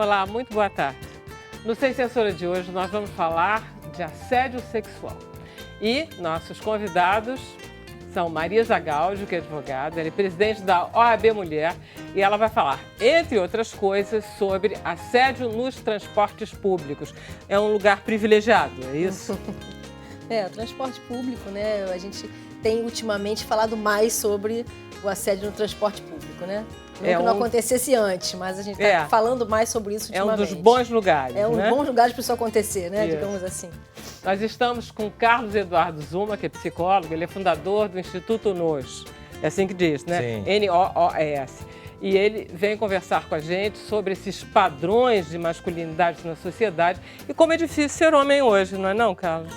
Olá, muito boa tarde. No Sem Censura de hoje nós vamos falar de assédio sexual. E nossos convidados são Marisa Gaudio, que é advogada, ela é presidente da OAB Mulher, e ela vai falar, entre outras coisas, sobre assédio nos transportes públicos. É um lugar privilegiado, é isso? O transporte público, né? A gente tem ultimamente falado mais sobre o assédio no transporte público, né? Não que não acontecesse antes, mas a gente está falando mais sobre isso ultimamente. É um dos bons lugares, É um né? dos bons lugares para isso acontecer, né? Digamos assim. Nós estamos com Carlos Eduardo Zuma, que é psicólogo, ele é fundador do Instituto NOS, é assim que diz, né? Sim. N-O-O-S. E ele vem conversar com a gente sobre esses padrões de masculinidade na sociedade e como é difícil ser homem hoje, não é não, Carlos?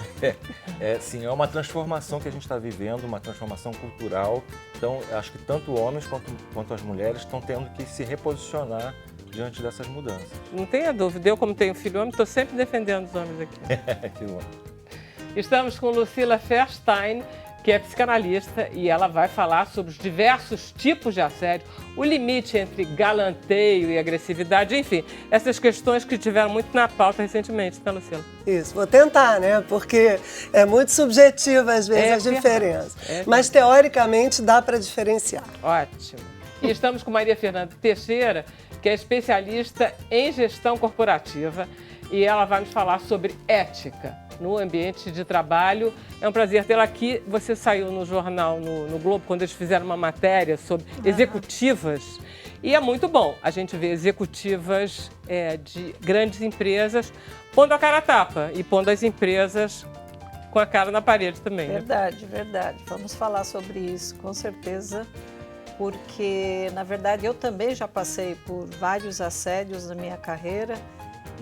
Sim, é uma transformação que a gente está vivendo, uma transformação cultural. Então, acho que tanto homens quanto as mulheres estão tendo que se reposicionar diante dessas mudanças. Não tenha dúvida, eu como tenho filho homem, estou sempre defendendo os homens aqui. Que bom. Estamos com Lucila Feuerstein, que é psicanalista, e ela vai falar sobre os diversos tipos de assédio, o limite entre galanteio e agressividade, enfim, essas questões que tiveram muito na pauta recentemente, tá, Lucila? Isso, vou tentar, né? Porque é muito subjetiva às vezes a diferença. Mas teoricamente dá para diferenciar. Ótimo. E estamos com Maria Fernanda Teixeira, que é especialista em gestão corporativa, e ela vai nos falar sobre ética no ambiente de trabalho. É um prazer tê-la aqui. Você saiu no jornal, no Globo, quando eles fizeram uma matéria sobre executivas. E é muito bom a gente ver executivas de grandes empresas pondo a cara a tapa e pondo as empresas com a cara na parede também. Verdade, verdade. Vamos falar sobre isso, com certeza. Porque, na verdade, eu também já passei por vários assédios na minha carreira.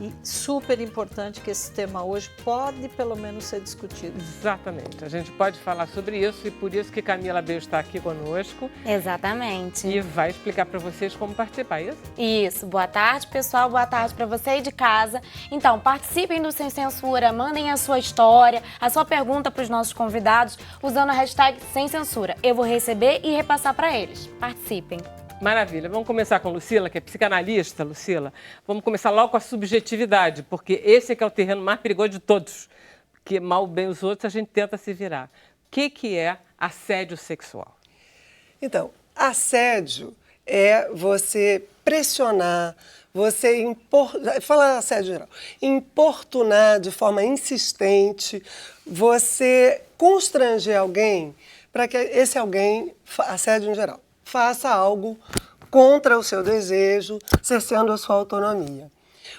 E super importante que esse tema hoje pode, pelo menos, ser discutido. Exatamente. A gente pode falar sobre isso e por isso que Camila Bel está aqui conosco. Exatamente. E vai explicar para vocês como participar, isso? Isso. Boa tarde, pessoal. Boa tarde para você aí de casa. Então, participem do Sem Censura, mandem a sua história, a sua pergunta para os nossos convidados, usando a hashtag Sem Censura. Eu vou receber e repassar para eles. Participem. Maravilha. Vamos começar com Lucila, que é psicanalista, Lucila. Vamos começar logo com a subjetividade, porque esse é que é o terreno mais perigoso de todos. Porque mal bem os outros a gente tenta se virar. O que é assédio sexual? Então, assédio é você pressionar, você falar assédio geral, importunar de forma insistente, você constranger alguém para que esse alguém, assédio em geral, faça algo contra o seu desejo, cerceando a sua autonomia.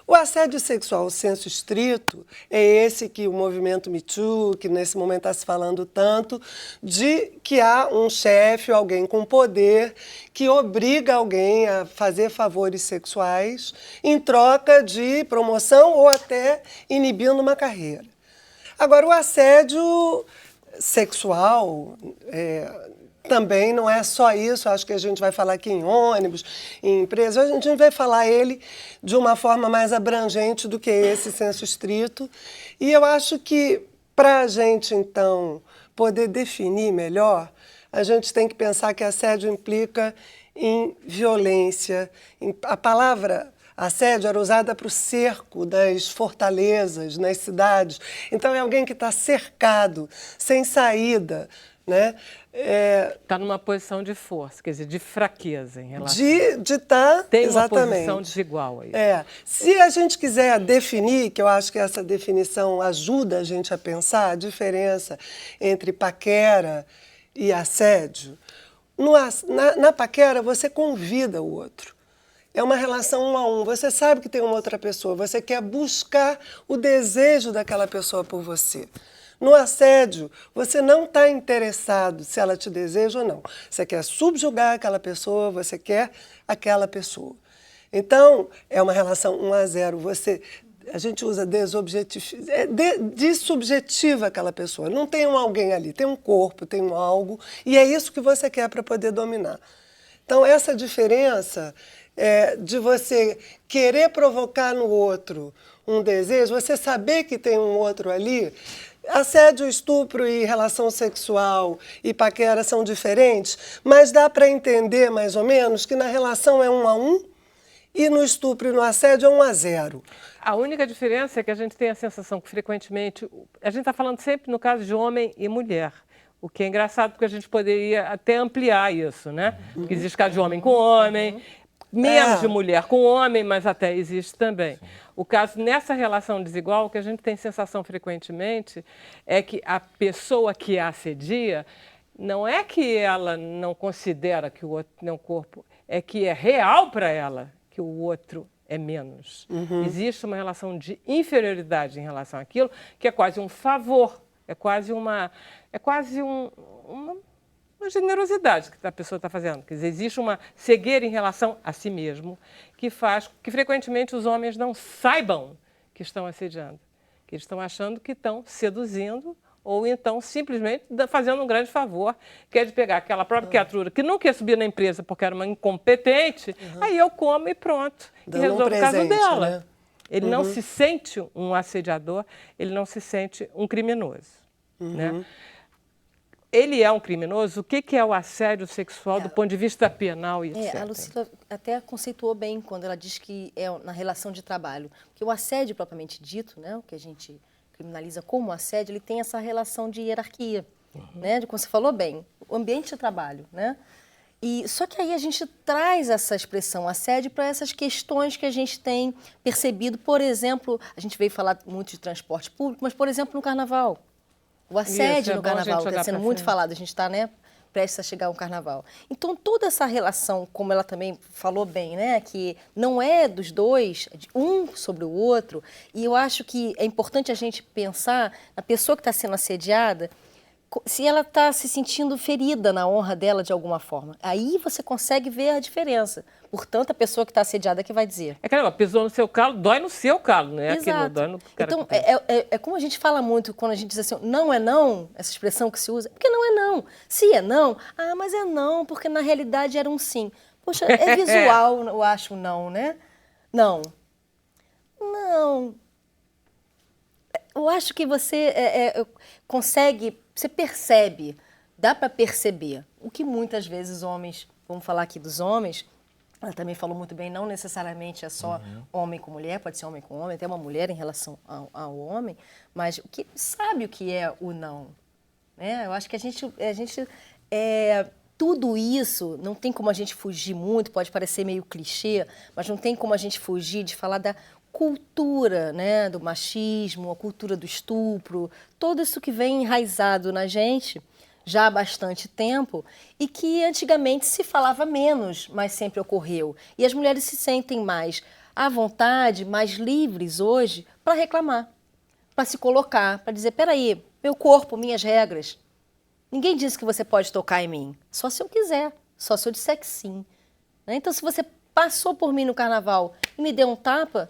O assédio sexual, o senso estrito, é esse que o movimento Me Too, que nesse momento está se falando tanto, de que há um chefe, alguém com poder, que obriga alguém a fazer favores sexuais em troca de promoção ou até inibindo uma carreira. Agora, o assédio sexual também não é só isso, acho que a gente vai falar aqui em ônibus, em empresas, a gente vai falar ele de uma forma mais abrangente do que esse senso estrito. E eu acho que para a gente, então, poder definir melhor, a gente tem que pensar que assédio implica em violência. A palavra assédio era usada para o cerco das fortalezas nas cidades. Então é alguém que está cercado, sem saída, né? Está numa posição de força, quer dizer, de fraqueza em relação... De estar, tem exatamente. Uma posição desigual aí. Se a gente quiser definir, que eu acho que essa definição ajuda a gente a pensar a diferença entre paquera e assédio, na paquera você convida o outro. É uma relação 1 a 1. Você sabe que tem uma outra pessoa, você quer buscar o desejo daquela pessoa por você. No assédio, você não está interessado se ela te deseja ou não. Você quer subjugar aquela pessoa, você quer aquela pessoa. Então, é uma relação 1 a 0. A gente usa dessubjetiva aquela pessoa. Não tem um alguém ali, tem um corpo, tem um algo, e é isso que você quer para poder dominar. Então, essa diferença de você querer provocar no outro um desejo, você saber que tem um outro ali. Assédio, estupro e relação sexual e paquera são diferentes, mas dá para entender mais ou menos que na relação é 1 a 1 e no estupro e no assédio é 1-0. A única diferença é que a gente tem a sensação que frequentemente, a gente está falando sempre no caso de homem e mulher, o que é engraçado porque a gente poderia até ampliar isso, né? Porque existe caso de homem com homem, menos de mulher com homem, mas até existe também. O caso nessa relação desigual, o que a gente tem sensação frequentemente é que a pessoa que a assedia, não é que ela não considera que o outro tem um corpo, é que é real para ela que o outro é menos. Existe uma relação de inferioridade em relação àquilo, que é quase um favor, é quase uma generosidade que a pessoa está fazendo. Quer dizer, existe uma cegueira em relação a si mesmo, que faz que frequentemente os homens não saibam que estão assediando, que eles estão achando que estão seduzindo ou então simplesmente fazendo um grande favor, que é de pegar aquela própria criatura que não quer subir na empresa porque era uma incompetente, aí eu como e pronto, Dando e resolvo o caso dela. né? Ele não se sente um assediador, ele não se sente um criminoso. Né? Ele é um criminoso? O que é o assédio sexual do ponto de vista penal e etc? A Lucila até conceituou bem quando ela diz que é na relação de trabalho. Porque o assédio propriamente dito, né, o que a gente criminaliza como assédio, ele tem essa relação de hierarquia, né, de como você falou bem, o ambiente de trabalho, né? E só que aí a gente traz essa expressão assédio para essas questões que a gente tem percebido, por exemplo, a gente veio falar muito de transporte público, mas por exemplo no carnaval. O assédio no carnaval está sendo muito falado, a gente está, né, prestes a chegar ao carnaval. Então, toda essa relação, como ela também falou bem, né, que não é dos dois, é de um sobre o outro, e eu acho que é importante a gente pensar na pessoa que está sendo assediada, se ela está se sentindo ferida na honra dela de alguma forma. Aí você consegue ver a diferença. Portanto, a pessoa que está assediada que vai dizer. É que pisou no seu calo, dói no seu calo, né? Exato. Dói no cara. Então, é como a gente fala muito quando a gente diz assim, não é não, essa expressão que se usa, porque não é não. Se é não, mas é não, porque na realidade era um sim. Poxa, é visual, eu acho não, né? Não. Não. Eu acho que você consegue, você percebe, dá para perceber. O que muitas vezes homens, vamos falar aqui dos homens, ela também falou muito bem, não necessariamente é só homem com mulher, pode ser homem com homem, até uma mulher em relação ao homem, mas o que sabe o que é o não. Né? Eu acho que a gente tudo isso, não tem como a gente fugir muito, pode parecer meio clichê, mas não tem como a gente fugir de falar da cultura, né, do machismo, a cultura do estupro, tudo isso que vem enraizado na gente já há bastante tempo e que antigamente se falava menos, mas sempre ocorreu. E as mulheres se sentem mais à vontade, mais livres hoje para reclamar, para se colocar, para dizer, peraí, meu corpo, minhas regras. Ninguém disse que você pode tocar em mim, só se eu quiser, só se eu disser que sim. Então, se você passou por mim no carnaval e me deu um tapa,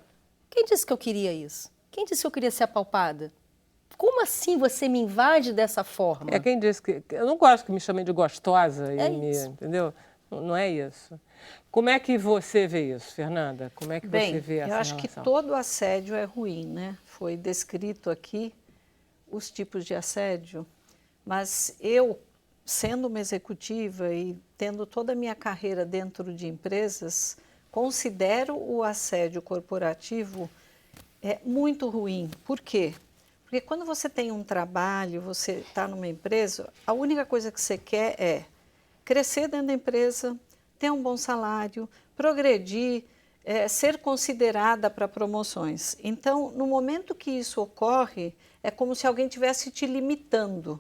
quem disse que eu queria isso? Quem disse que eu queria ser apalpada? Como assim você me invade dessa forma? Quem disse que... Eu não gosto que me chamem de gostosa, isso. Entendeu? Não é isso. Como é que você vê isso, Fernanda? Como é que você vê essa relação? Eu acho que todo assédio é ruim, né? Foi descrito aqui os tipos de assédio, mas eu, sendo uma executiva e tendo toda a minha carreira dentro de empresas, considero o assédio corporativo muito ruim. Por quê? Porque quando você tem um trabalho, você está numa empresa, a única coisa que você quer é crescer dentro da empresa, ter um bom salário, progredir, ser considerada para promoções. Então, no momento que isso ocorre, é como se alguém estivesse te limitando.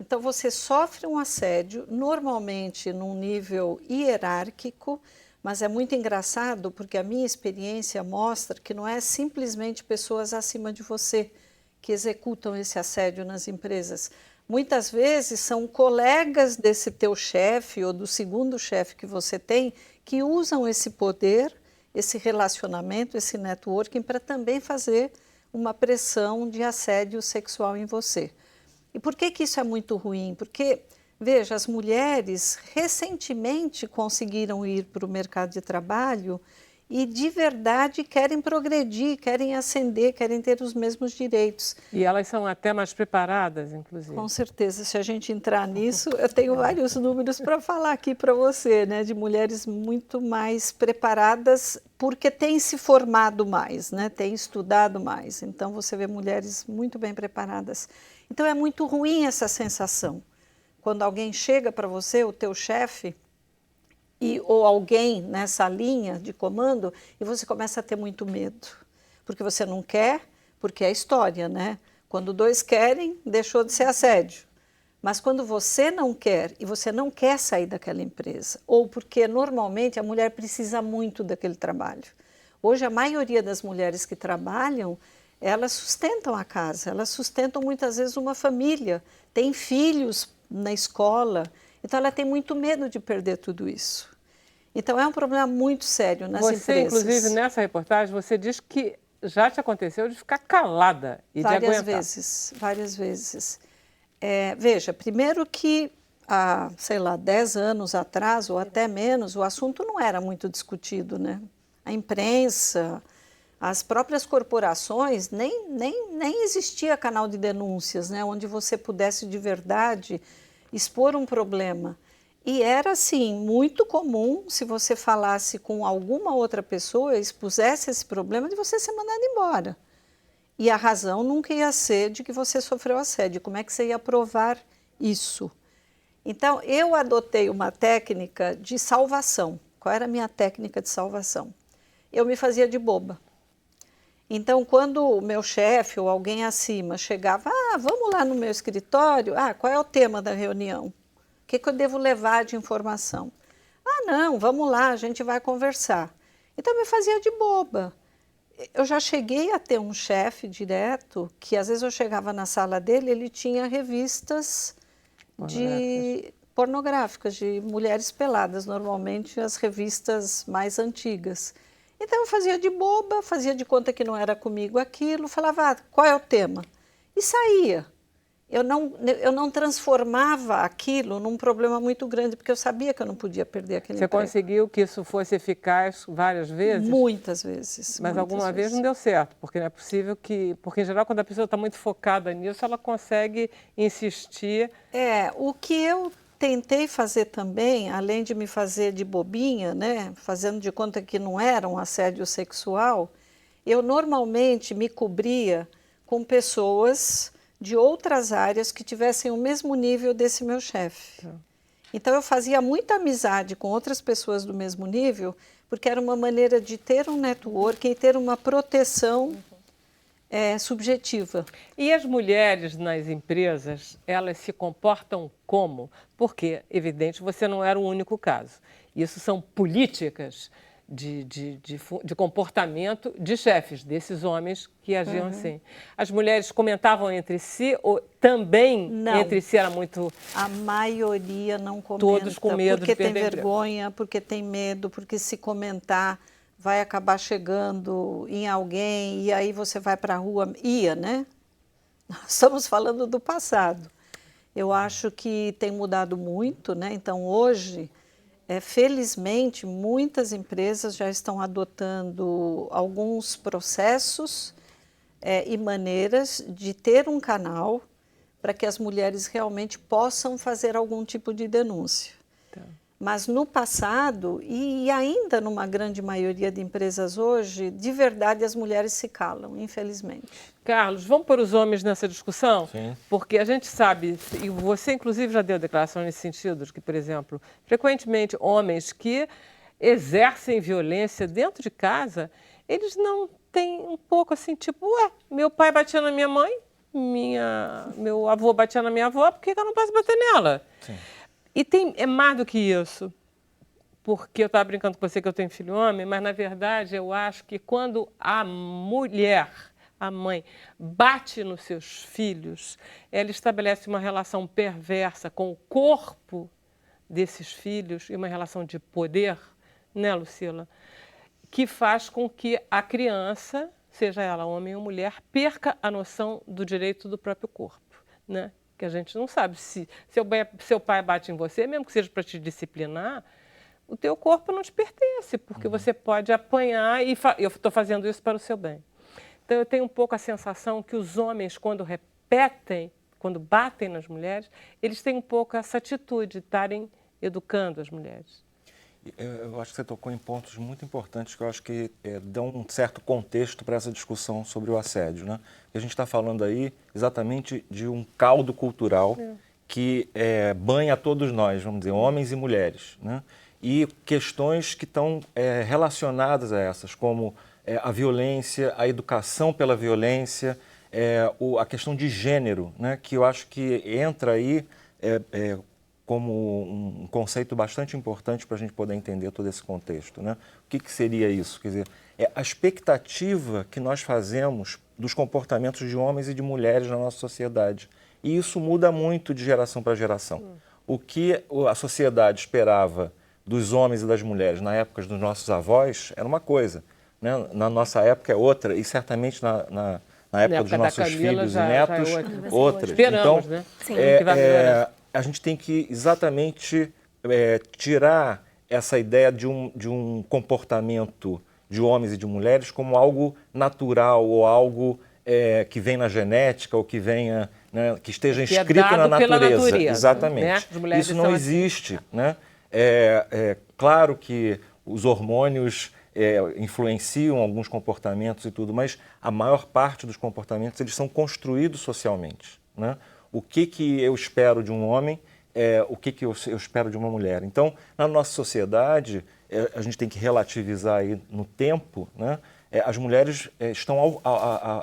Então, você sofre um assédio, normalmente num nível hierárquico, mas é muito engraçado porque a minha experiência mostra que não é simplesmente pessoas acima de você que executam esse assédio nas empresas. Muitas vezes são colegas desse teu chefe ou do segundo chefe que você tem que usam esse poder, esse relacionamento, esse networking para também fazer uma pressão de assédio sexual em você. E por que isso é muito ruim? Porque, veja, as mulheres recentemente conseguiram ir para o mercado de trabalho e de verdade querem progredir, querem ascender, querem ter os mesmos direitos. E elas são até mais preparadas, inclusive. Com certeza, se a gente entrar nisso, eu tenho vários números para falar aqui para você, né, de mulheres muito mais preparadas porque têm se formado mais, né, têm estudado mais. Então você vê mulheres muito bem preparadas. Então é muito ruim essa sensação. Quando alguém chega para você, o teu chefe, ou alguém nessa linha de comando, e você começa a ter muito medo. Porque você não quer, porque é história, né? Quando dois querem, deixou de ser assédio. Mas quando você não quer, e você não quer sair daquela empresa, ou porque normalmente a mulher precisa muito daquele trabalho. Hoje a maioria das mulheres que trabalham, elas sustentam a casa, elas sustentam muitas vezes uma família, têm filhos na escola, então ela tem muito medo de perder tudo isso. Então é um problema muito sério nas empresas. Você, inclusive, nessa reportagem, você diz que já te aconteceu de ficar calada e de aguentar. Várias vezes. Veja, primeiro que há, sei lá, 10 anos atrás, ou até menos, o assunto não era muito discutido, né? A imprensa, as próprias corporações, nem existia canal de denúncias, né? Onde você pudesse de verdade expor um problema. E era, assim, muito comum, se você falasse com alguma outra pessoa, expusesse esse problema, de você ser mandado embora. E a razão nunca ia ser de que você sofreu assédio. Como é que você ia provar isso? Então, eu adotei uma técnica de salvação. Qual era a minha técnica de salvação? Eu me fazia de boba. Então, quando o meu chefe ou alguém acima chegava, vamos lá no meu escritório, qual é o tema da reunião? O que eu devo levar de informação? Não, vamos lá, a gente vai conversar. Então, eu me fazia de boba. Eu já cheguei a ter um chefe direto, que às vezes eu chegava na sala dele, ele tinha revistas pornográficas, de mulheres peladas, normalmente as revistas mais antigas. Então, eu fazia de boba, fazia de conta que não era comigo aquilo, falava, qual é o tema? E saía. Eu não transformava aquilo num problema muito grande, porque eu sabia que eu não podia perder aquele emprego. Você conseguiu que isso fosse eficaz várias vezes? Muitas vezes. Mas alguma vez não deu certo, porque não é possível que... Porque, em geral, quando a pessoa está muito focada nisso, ela consegue insistir. O que eu tentei fazer também, além de me fazer de bobinha, né, fazendo de conta que não era um assédio sexual, eu normalmente me cobria com pessoas de outras áreas que tivessem o mesmo nível desse meu chefe. Então, eu fazia muita amizade com outras pessoas do mesmo nível, porque era uma maneira de ter um networking e ter uma proteção subjetiva. E as mulheres nas empresas, elas se comportam como? Porque, evidente, você não era o único caso. Isso são políticas de comportamento de chefes, desses homens que agiam assim. As mulheres comentavam entre si ou também não. Entre si era muito... A maioria não comenta. Todos com medo porque de perder tem vergonha, porque tem medo, porque se comentar vai acabar chegando em alguém e aí você vai para a rua. Né? Nós estamos falando do passado. Eu acho que tem mudado muito, né? Então hoje... felizmente, muitas empresas já estão adotando alguns processos e maneiras de ter um canal para que as mulheres realmente possam fazer algum tipo de denúncia. Tá. Mas no passado, e ainda numa grande maioria de empresas hoje, de verdade as mulheres se calam, infelizmente. Carlos, vamos pôr os homens nessa discussão? Sim. Porque a gente sabe, e você inclusive já deu declaração nesse sentido, de que, por exemplo, frequentemente homens que exercem violência dentro de casa, eles não têm um pouco assim, tipo, meu pai batia na minha mãe, meu avô batia na minha avó, por que eu não posso bater nela? Sim. E é mais do que isso, porque eu estava brincando com você que eu tenho filho homem, mas, na verdade, eu acho que quando a mulher, a mãe, bate nos seus filhos, ela estabelece uma relação perversa com o corpo desses filhos e uma relação de poder, né, Lucila? Que faz com que a criança, seja ela homem ou mulher, perca a noção do direito do próprio corpo, né? Que a gente não sabe se seu pai bate em você, mesmo que seja para te disciplinar, o teu corpo não te pertence, porque você pode apanhar e eu estou fazendo isso para o seu bem. Então, eu tenho um pouco a sensação que os homens, quando repetem, quando batem nas mulheres, eles têm um pouco essa atitude de estarem educando as mulheres. Eu acho que você tocou em pontos muito importantes que eu acho que dão um certo contexto para essa discussão sobre o assédio, né? A gente está falando aí exatamente de um caldo cultural que banha todos nós, vamos dizer, homens e mulheres, né? E questões que estão relacionadas a essas, como a violência, a educação pela violência, a questão de gênero, né? Que eu acho que entra aí como um conceito bastante importante para a gente poder entender todo esse contexto, né? O que seria isso? Quer dizer, é a expectativa que nós fazemos dos comportamentos de homens e de mulheres na nossa sociedade. E isso muda muito de geração para geração. O que a sociedade esperava dos homens e das mulheres na época dos nossos avós era uma coisa, né? Na nossa época é outra, e certamente na época dos nossos filhos e netos, outra. Esperamos, então, né? Sim, que vai melhorar. A gente tem que exatamente tirar essa ideia de um comportamento de homens e de mulheres como algo natural ou algo que vem na genética ou que venha, né, que esteja inscrito na natureza. Exatamente. Né? Isso não existe, né? Claro que os hormônios influenciam alguns comportamentos e tudo, mas a maior parte dos comportamentos eles são construídos socialmente, né? O que eu espero de um homem, o que eu espero de uma mulher. Então, na nossa sociedade, a gente tem que relativizar aí no tempo, né? As mulheres estão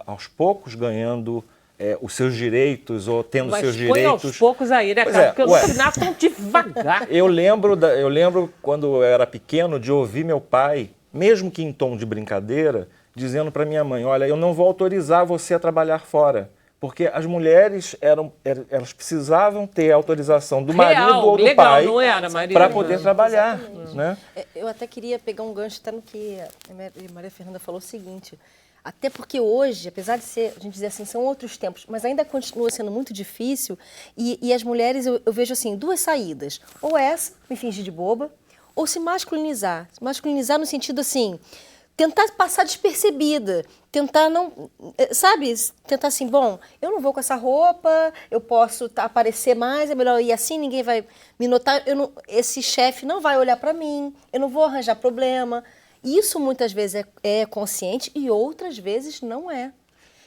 aos poucos ganhando os seus direitos ou tendo seus direitos. Mas aos poucos aí, né, cara? Porque eu nasço tão devagar. Eu lembro quando eu era pequeno de ouvir meu pai, mesmo que em tom de brincadeira, dizendo para minha mãe, olha, eu não vou autorizar você a trabalhar fora. Porque as mulheres elas precisavam ter a autorização do marido ou do pai para poder trabalhar. Né? Eu até queria pegar um gancho até no que a Maria Fernanda falou o seguinte. Até porque hoje, apesar de ser, a gente dizer assim, são outros tempos, mas ainda continua sendo muito difícil. E as mulheres, eu vejo assim, duas saídas. Ou essa, me fingir de boba, ou se masculinizar. Se masculinizar no sentido assim, tentar passar despercebida, tentar não, sabe, tentar assim, bom, eu não vou com essa roupa, eu posso aparecer mais, é melhor ir assim, ninguém vai me notar, esse chefe não vai olhar para mim, eu não vou arranjar problema. Isso muitas vezes é consciente e outras vezes não é.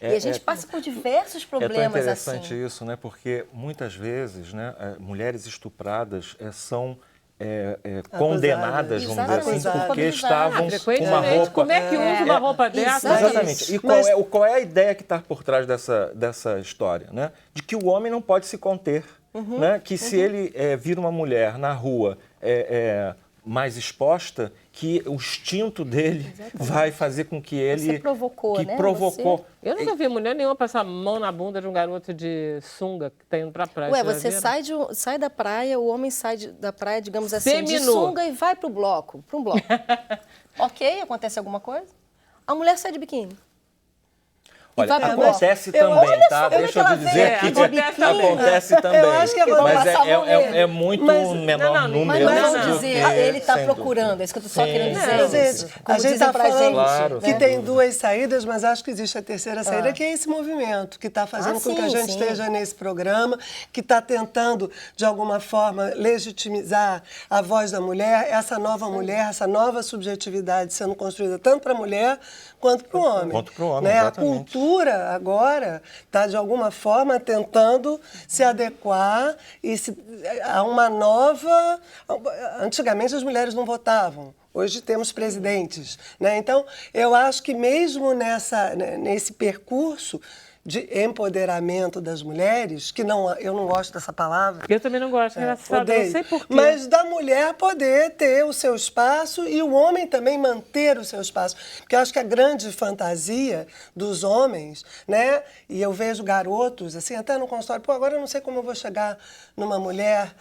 E a gente passa por diversos problemas assim. É tão interessante isso, né? Porque muitas vezes, né, mulheres estupradas são condenadas, vamos dizer assim, porque estavam com uma roupa... Como é que usa uma roupa dessa? Exatamente. E qual é a ideia que está por trás dessa história? Né? De que o homem não pode se conter. Né? Que se ele vir uma mulher na rua mais exposta, que o instinto dele vai fazer com que ele... Você provocou, né? Eu nunca vi mulher nenhuma passar a mão na bunda de um garoto de sunga que está indo para a praia. Ué, você sai da praia, o homem sai da praia, digamos assim, de sunga e vai para um bloco. Ok, acontece alguma coisa? A mulher sai de biquíni. Olha, acontece também, tá? Deixa eu te dizer que acontece também. Eu acho que mas é muito menor número. Mas não vamos dizer, ele está procurando, é isso que eu estou só querendo dizer. A gente está falando que tem duas saídas, mas acho que existe a terceira saída, que é esse movimento que está fazendo com que a gente esteja nesse programa, que está tentando, de alguma forma, legitimizar a voz da mulher, essa nova mulher, essa nova subjetividade sendo construída tanto para a mulher quanto para o homem. Quanto para o homem, né? exatamente. A cultura agora está, de alguma forma, tentando se adequar a uma nova... Antigamente as mulheres não votavam. Hoje temos presidentes, né? Então, eu acho que mesmo nesse percurso de empoderamento das mulheres, que eu não gosto dessa palavra. Eu também não gosto, engraçado, não sei por quê. Mas da mulher poder ter o seu espaço e o homem também manter o seu espaço. Porque eu acho que a grande fantasia dos homens, né? E eu vejo garotos, assim, até no consultório, pô, agora eu não sei como eu vou chegar numa mulher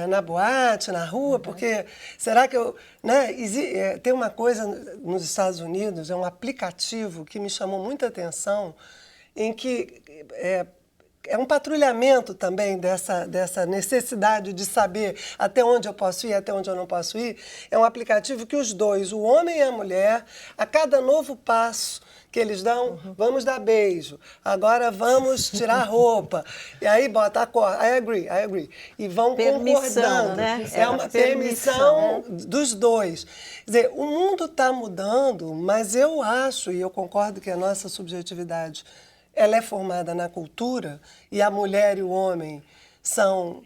na boate, na rua, porque será que eu... Né? Tem uma coisa nos Estados Unidos, é um aplicativo que me chamou muita atenção, em que é um patrulhamento também dessa necessidade de saber até onde eu posso ir, até onde eu não posso ir. É um aplicativo que os dois, o homem e a mulher, a cada novo passo que eles dão, vamos dar beijo, agora vamos tirar roupa, e aí bota a cor, I agree, e vão concordando. Né? É uma permissão dos dois. Quer dizer, o mundo está mudando, mas eu acho, e eu concordo que a nossa subjetividade ela é formada na cultura, e a mulher e o homem são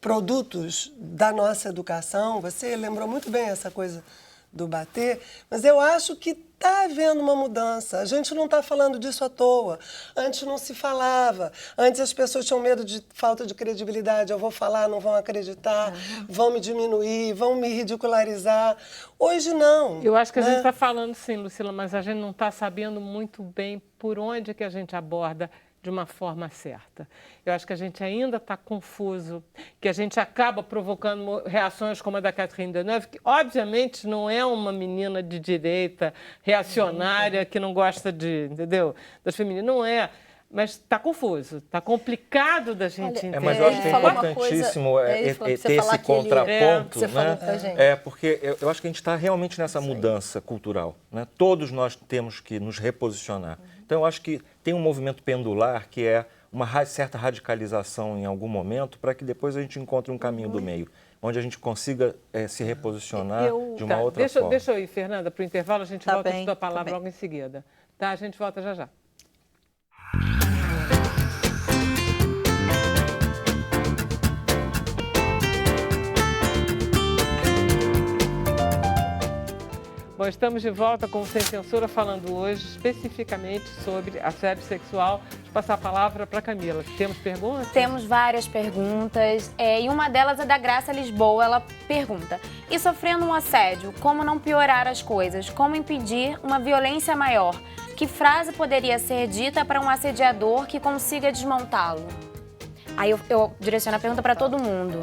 produtos da nossa educação. Você lembrou muito bem essa coisa do bater, mas eu acho que está havendo uma mudança. A gente não está falando disso à toa. Antes não se falava. Antes as pessoas tinham medo de falta de credibilidade. Eu vou falar, não vão acreditar, vão me diminuir, vão me ridicularizar. Hoje não. Eu acho que a gente está falando sim, Lucila, mas a gente não está sabendo muito bem por onde que a gente aborda de uma forma certa. Eu acho que a gente ainda está confuso, que a gente acaba provocando reações como a da Catherine Deneuve, que obviamente não é uma menina de direita, reacionária, que não gosta entendeu? Das femininas, não é. Mas está confuso, está complicado da gente entender. Mas eu acho que é importantíssimo ter esse contraponto, né? Porque eu acho que a gente está realmente nessa mudança cultural, né? Todos nós temos que nos reposicionar. Então, eu acho que tem um movimento pendular que é uma certa radicalização em algum momento para que depois a gente encontre um caminho do meio, onde a gente consiga se reposicionar de uma outra forma. Deixa eu ir, Fernanda, para o intervalo, a gente volta a te dar a palavra logo em seguida. Tá? A gente volta já já. Bom, estamos de volta com o Sem Censura, falando hoje especificamente sobre assédio sexual. Vou passar a palavra para a Camila. Temos perguntas? Temos várias perguntas, e uma delas é da Graça Lisboa. Ela pergunta: e sofrendo um assédio, como não piorar as coisas? Como impedir uma violência maior? Que frase poderia ser dita para um assediador que consiga desmontá-lo? Aí eu direciono a pergunta para todo mundo.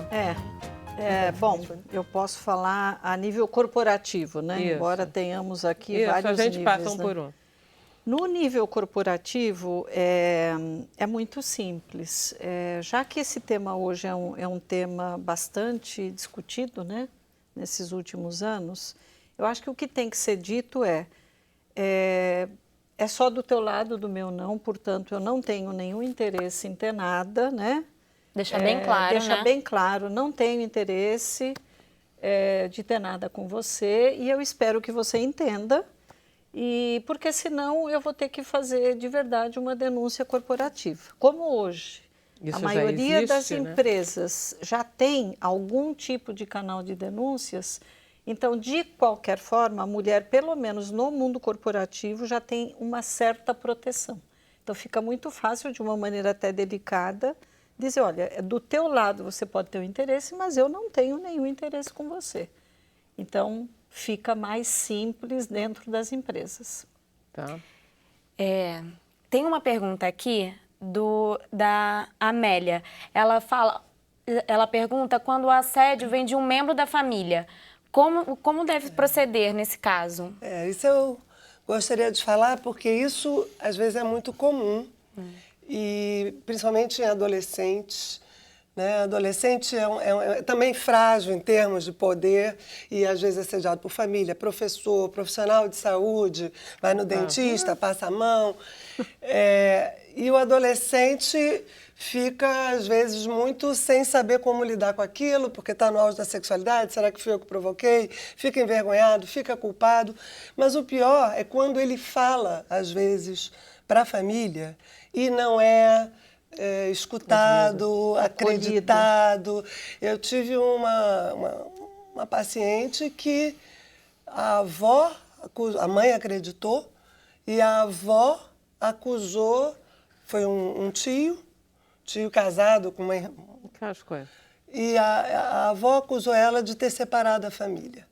Bom, eu posso falar a nível corporativo, né? Isso. Embora tenhamos aqui vários níveis. A gente passa um por um. No nível corporativo, é muito simples. Já que esse tema hoje é um tema bastante discutido, né? Nesses últimos anos, eu acho que o que tem que ser dito é só do teu lado, do meu não, portanto, eu não tenho nenhum interesse em ter nada, né? Deixa bem claro, Deixa bem claro, não tenho interesse de ter nada com você e eu espero que você entenda, porque senão eu vou ter que fazer de verdade uma denúncia corporativa. Como hoje a maioria das empresas já tem algum tipo de canal de denúncias, então, de qualquer forma, a mulher, pelo menos no mundo corporativo, já tem uma certa proteção. Então, fica muito fácil, de uma maneira até delicada, dizer, olha, do teu lado você pode ter um interesse, mas eu não tenho nenhum interesse com você. Então, fica mais simples dentro das empresas. Tá. Tem uma pergunta aqui da Amélia. Ela pergunta quando o assédio vem de um membro da família. Como deve proceder nesse caso? Isso eu gostaria de falar, porque isso às vezes é muito comum. E principalmente em adolescentes, né? Adolescente é também frágil em termos de poder e às vezes assediado por família, professor, profissional de saúde, vai no dentista, passa a mão. E o adolescente fica, às vezes, muito sem saber como lidar com aquilo, porque está no auge da sexualidade, será que fui eu que provoquei? Fica envergonhado, fica culpado. Mas o pior é quando ele fala, às vezes, para a família e não é escutado, acreditado. Eu tive uma paciente que a mãe acreditou e a avó acusou, foi um tio casado com uma irmã. E a avó acusou ela de ter separado a família,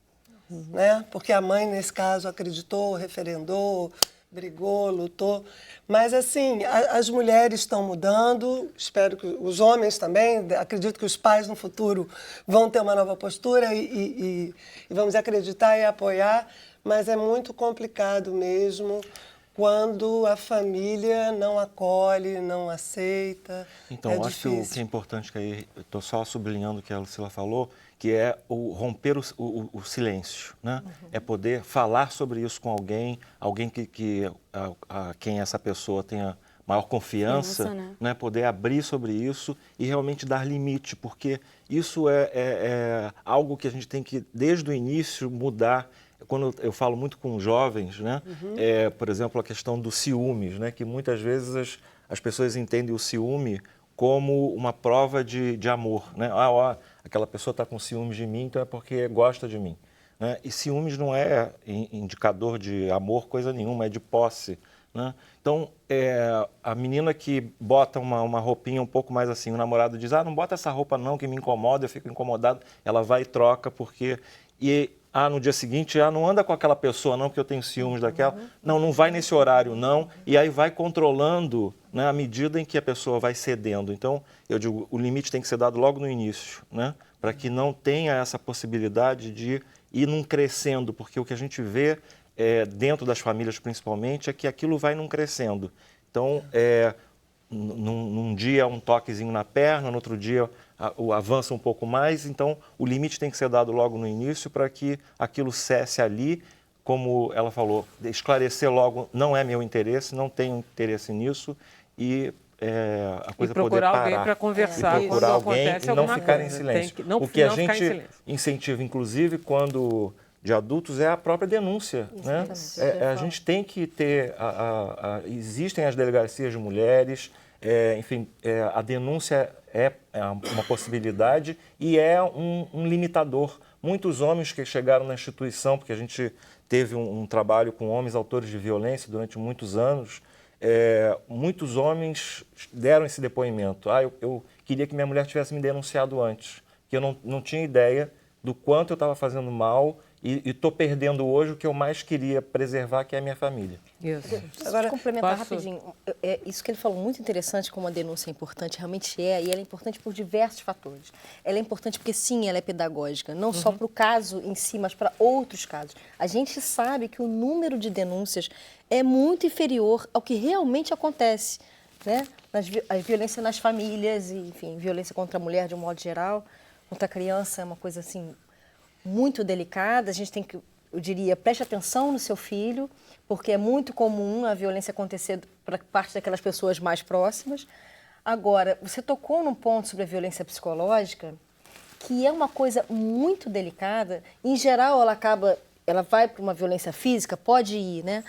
né? Porque a mãe, nesse caso, acreditou, referendou, brigou, lutou. Mas, assim, as mulheres estão mudando, espero que os homens também, acredito que os pais no futuro vão ter uma nova postura e vamos acreditar e apoiar, mas é muito complicado mesmo quando a família não acolhe, não aceita. Então, eu acho que o que é importante, que aí eu estou só sublinhando o que a Lucila falou, que é o romper o silêncio, né? É poder falar sobre isso com alguém a quem essa pessoa tenha maior confiança, né? Poder abrir sobre isso e realmente dar limite, porque isso é algo que a gente tem que, desde o início, mudar. Quando eu falo muito com jovens, né? Por exemplo, a questão dos ciúmes, né? Que muitas vezes as pessoas entendem o ciúme como uma prova de amor, né? Aquela pessoa está com ciúmes de mim, então é porque gosta de mim, né? E ciúmes não é indicador de amor, coisa nenhuma, é de posse, né? Então, a menina que bota uma roupinha um pouco mais assim, o namorado diz, não bota essa roupa não, que me incomoda, eu fico incomodado, ela vai e troca, porque... no dia seguinte, não anda com aquela pessoa não, porque eu tenho ciúmes daquela. Não vai nesse horário não. E aí vai controlando, né, à medida em que a pessoa vai cedendo. Então, eu digo, o limite tem que ser dado logo no início, né, para que não tenha essa possibilidade de ir num crescendo, porque o que a gente vê dentro das famílias principalmente é que aquilo vai num crescendo. Então, num dia um toquezinho na perna, no outro dia avança um pouco mais, então o limite tem que ser dado logo no início para que aquilo cesse ali, como ela falou, esclarecer logo, não é meu interesse, não tenho interesse nisso e a coisa poder parar. E procurar alguém para conversar quando acontece alguma coisa. Não ficar em silêncio. O que a gente incentiva, inclusive, quando de adultos, é a própria denúncia, né? A gente tem que ter, existem as delegacias de mulheres, enfim, a denúncia é uma possibilidade e é um limitador. Muitos homens que chegaram na instituição, porque a gente teve um trabalho com homens autores de violência durante muitos anos, muitos homens deram esse depoimento. Eu queria que minha mulher tivesse me denunciado antes, que eu não tinha ideia do quanto eu estava fazendo mal e estou perdendo hoje o que eu mais queria preservar, que é a minha família. Isso. Agora, complementar rapidinho. Isso que ele falou, muito interessante, como a denúncia é importante, realmente e ela é importante por diversos fatores. Ela é importante porque, sim, ela é pedagógica, não só para o caso em si, mas para outros casos. A gente sabe que o número de denúncias é muito inferior ao que realmente acontece, né? A violência nas famílias, e, enfim, violência contra a mulher de um modo geral, contra a criança é uma coisa, assim, muito delicada. A gente tem que, eu diria, preste atenção no seu filho, porque é muito comum a violência acontecer para parte daquelas pessoas mais próximas. Agora, você tocou num ponto sobre a violência psicológica, que é uma coisa muito delicada. Em geral, ela vai para uma violência física, pode ir, né?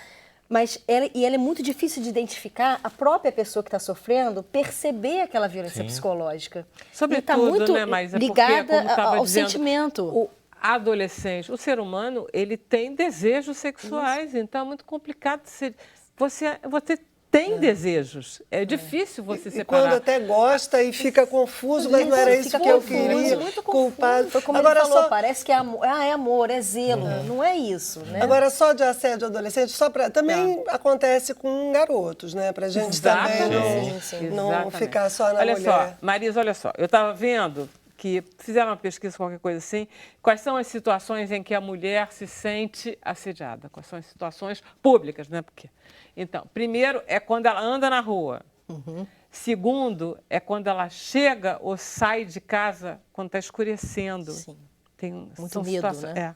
Mas ela é muito difícil de identificar a própria pessoa que está sofrendo, perceber aquela violência psicológica. Sobretudo, está muito né, mas ligada ao dizendo, sentimento. O adolescente, o ser humano, ele tem desejos sexuais, então é muito complicado. Você tem desejos, é difícil você separar. E quando até gosta e fica confuso, mas não era isso que eu queria. Muito culpado. Foi como agora, ele falou, parece que é amor, é zelo. Não é isso, né? Agora, só de assédio adolescente, também acontece com garotos, né? Pra gente também não ficar só na mulher. Olha só, Marisa, olha só, eu estava vendo que fizeram uma pesquisa, qualquer coisa assim, quais são as situações em que a mulher se sente assediada? Quais são as situações públicas, né? Então, primeiro é quando ela anda na rua. Segundo é quando ela chega ou sai de casa quando está escurecendo. Sim. Tem muito medo, né?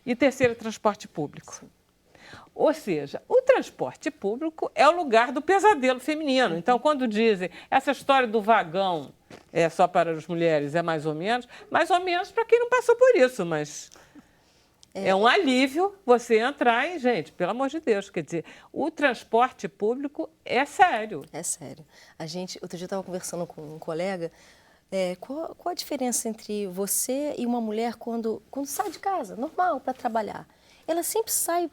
E terceiro, transporte público. Sim. Ou seja, o transporte público é o lugar do pesadelo feminino. Então, quando dizem essa história do vagão é só para as mulheres, é mais ou menos para quem não passou por isso, mas é um alívio você entrar e, gente, pelo amor de Deus, quer dizer, o transporte público é sério. É sério. Outro dia eu estava conversando com um colega, qual a diferença entre você e uma mulher quando sai de casa, normal, para trabalhar? Ela sempre sai...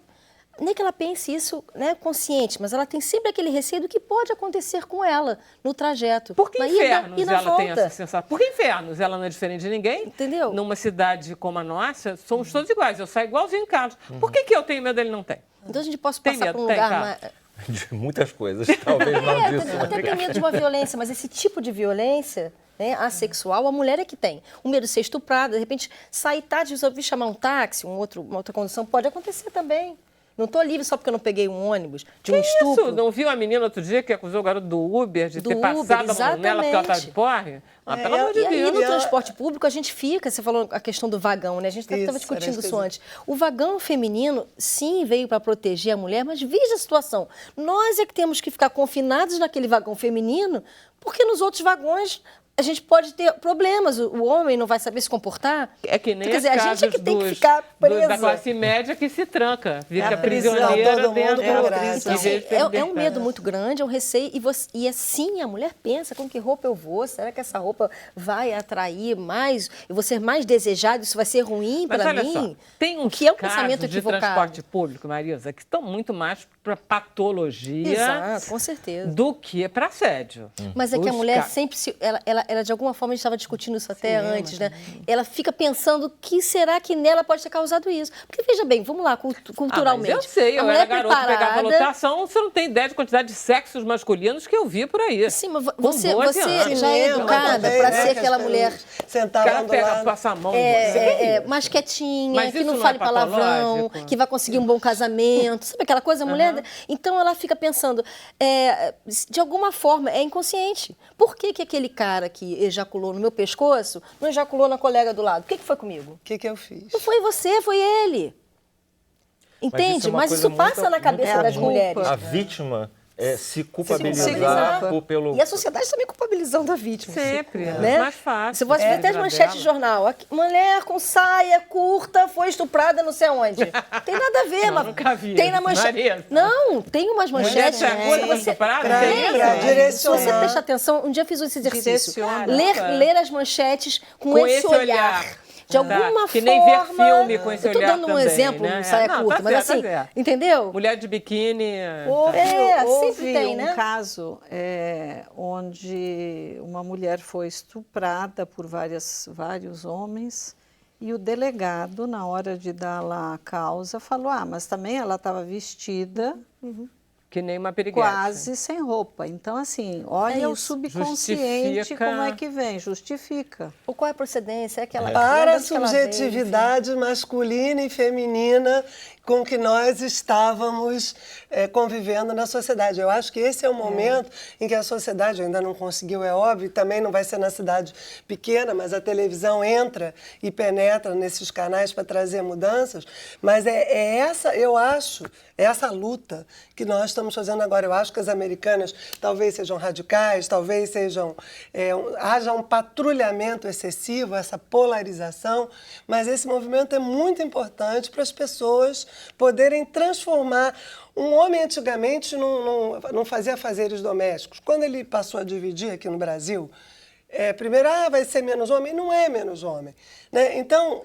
Nem que ela pense isso, né, consciente, mas ela tem sempre aquele receio do que pode acontecer com ela no trajeto. Por que infernos ela tem essa sensação? Por que infernos? Ela não é diferente de ninguém. Entendeu? Numa cidade como a nossa, somos todos iguais. Eu saio igualzinho em casa. Por que eu tenho medo e ele não tem? Então a gente pode passar por um lugar mais... De muitas coisas, talvez não disso. Até tem medo de uma violência, mas esse tipo de violência... né, assexual, a mulher é que tem. O medo de ser estuprada, de repente, sair tarde, resolver chamar um táxi, uma outra condição, pode acontecer também. Não estou livre só porque eu não peguei um ônibus de um Que estupro. isso? Não viu a menina outro dia que acusou o garoto do Uber de Do ter Uber, passado a mão nela porque ela estava de porre? Ah, pelo amor de E aí, no Deus. transporte público, a gente fica, você falou a questão do vagão, né? A gente estava Isso, discutindo era isso antes. O vagão feminino, sim, veio para proteger a mulher, mas veja a situação. Nós é que temos que ficar confinados naquele vagão feminino, porque nos outros vagões a gente pode ter problemas. O homem não vai saber se comportar. É que nem Quer dizer, os a gente casos é que tem que dos- ficar presa. da classe média que se tranca, fica a prisão, prisioneira todo mundo dentro com do graça. Então, em assim, vez de ser é um libertada. medo muito grande, é um receio. E assim, a mulher pensa, com que roupa eu vou? Será que essa roupa vai atrair mais? Eu vou ser mais desejada? Isso vai ser ruim Mas para olha mim? só, tem uns O que é um casos pensamento de equivocado. transporte público, Marisa, que estão muito mais para patologia Exato, com certeza. do que para assédio. Mas é que a Os mulher ca- sempre se. Ela, de alguma forma, a gente estava discutindo isso até antes, né? Ela fica pensando que será que nela pode ter causado isso. Porque, veja bem, vamos lá, culturalmente. Mas eu sei, a eu mulher era garota, pegava preparada. lotação, você não tem ideia de quantidade de sexos masculinos que eu vi por aí. Sim, mas Com você 12 anos. já é Cinema educada também, para né, ser que aquela as mulher O cara sentavam do pega, lado. passa a mão em você. mais quietinha, Mas que isso não não fale é palavrão, patológico? que vai conseguir um bom casamento. Sabe aquela coisa, mulher? Então ela fica pensando, de alguma forma, é inconsciente. Por que aquele cara que ejaculou no meu pescoço não ejaculou na colega do lado? O que foi comigo? O que eu fiz? Não foi você, foi ele. Entende? uma Mas coisa isso passa muito- na cabeça muito das comum. mulheres. A vítima se culpabilizar. culpabilizar pelo... E a sociedade também culpabilizando a vítima. Sempre, é Né? mais fácil. Você pode ver até as manchetes de jornal. Mulher com saia curta foi estuprada não sei aonde. Tem nada a ver. Não, mas nunca vi tem na isso, manchete. Marisa. Não, tem umas manchetes. Mulher quando curta você... estuprada? Pra- Tem, pra né? direcionar. Se você prestar atenção, um dia eu fiz esse exercício. Direciona. Ler as manchetes com esse olhar. De alguma Tá, que forma... nem ver filme com esse Eu tô olhar dando um também, exemplo, né? saia Não, curta, tá mas certo, tá assim, certo. entendeu? Mulher de biquíni. Houve, sempre houve tem, um né? caso onde uma mulher foi estuprada por vários homens e o delegado, na hora de dar lá a causa, falou, mas também ela estava vestida Que nem uma periguete. quase sem roupa. Então, assim, olha o isso. subconsciente Justifica. como é que vem, justifica. Ou qual é a procedência? É aquela, Para a onde que ela veio, enfim. subjetividade masculina e feminina com que nós estávamos convivendo na sociedade. Eu acho que esse é o momento em que a sociedade ainda não conseguiu, é óbvio, e também não vai ser na cidade pequena, mas a televisão entra e penetra nesses canais para trazer mudanças. Mas eu acho, é essa luta que nós estamos fazendo agora. Eu acho que as americanas talvez sejam radicais, talvez sejam haja um patrulhamento excessivo, essa polarização, mas esse movimento é muito importante para as pessoas poderem transformar. Um homem antigamente não fazia afazeres domésticos. Quando ele passou a dividir aqui no Brasil, primeiro, vai ser menos homem. Não é menos homem, né? Então,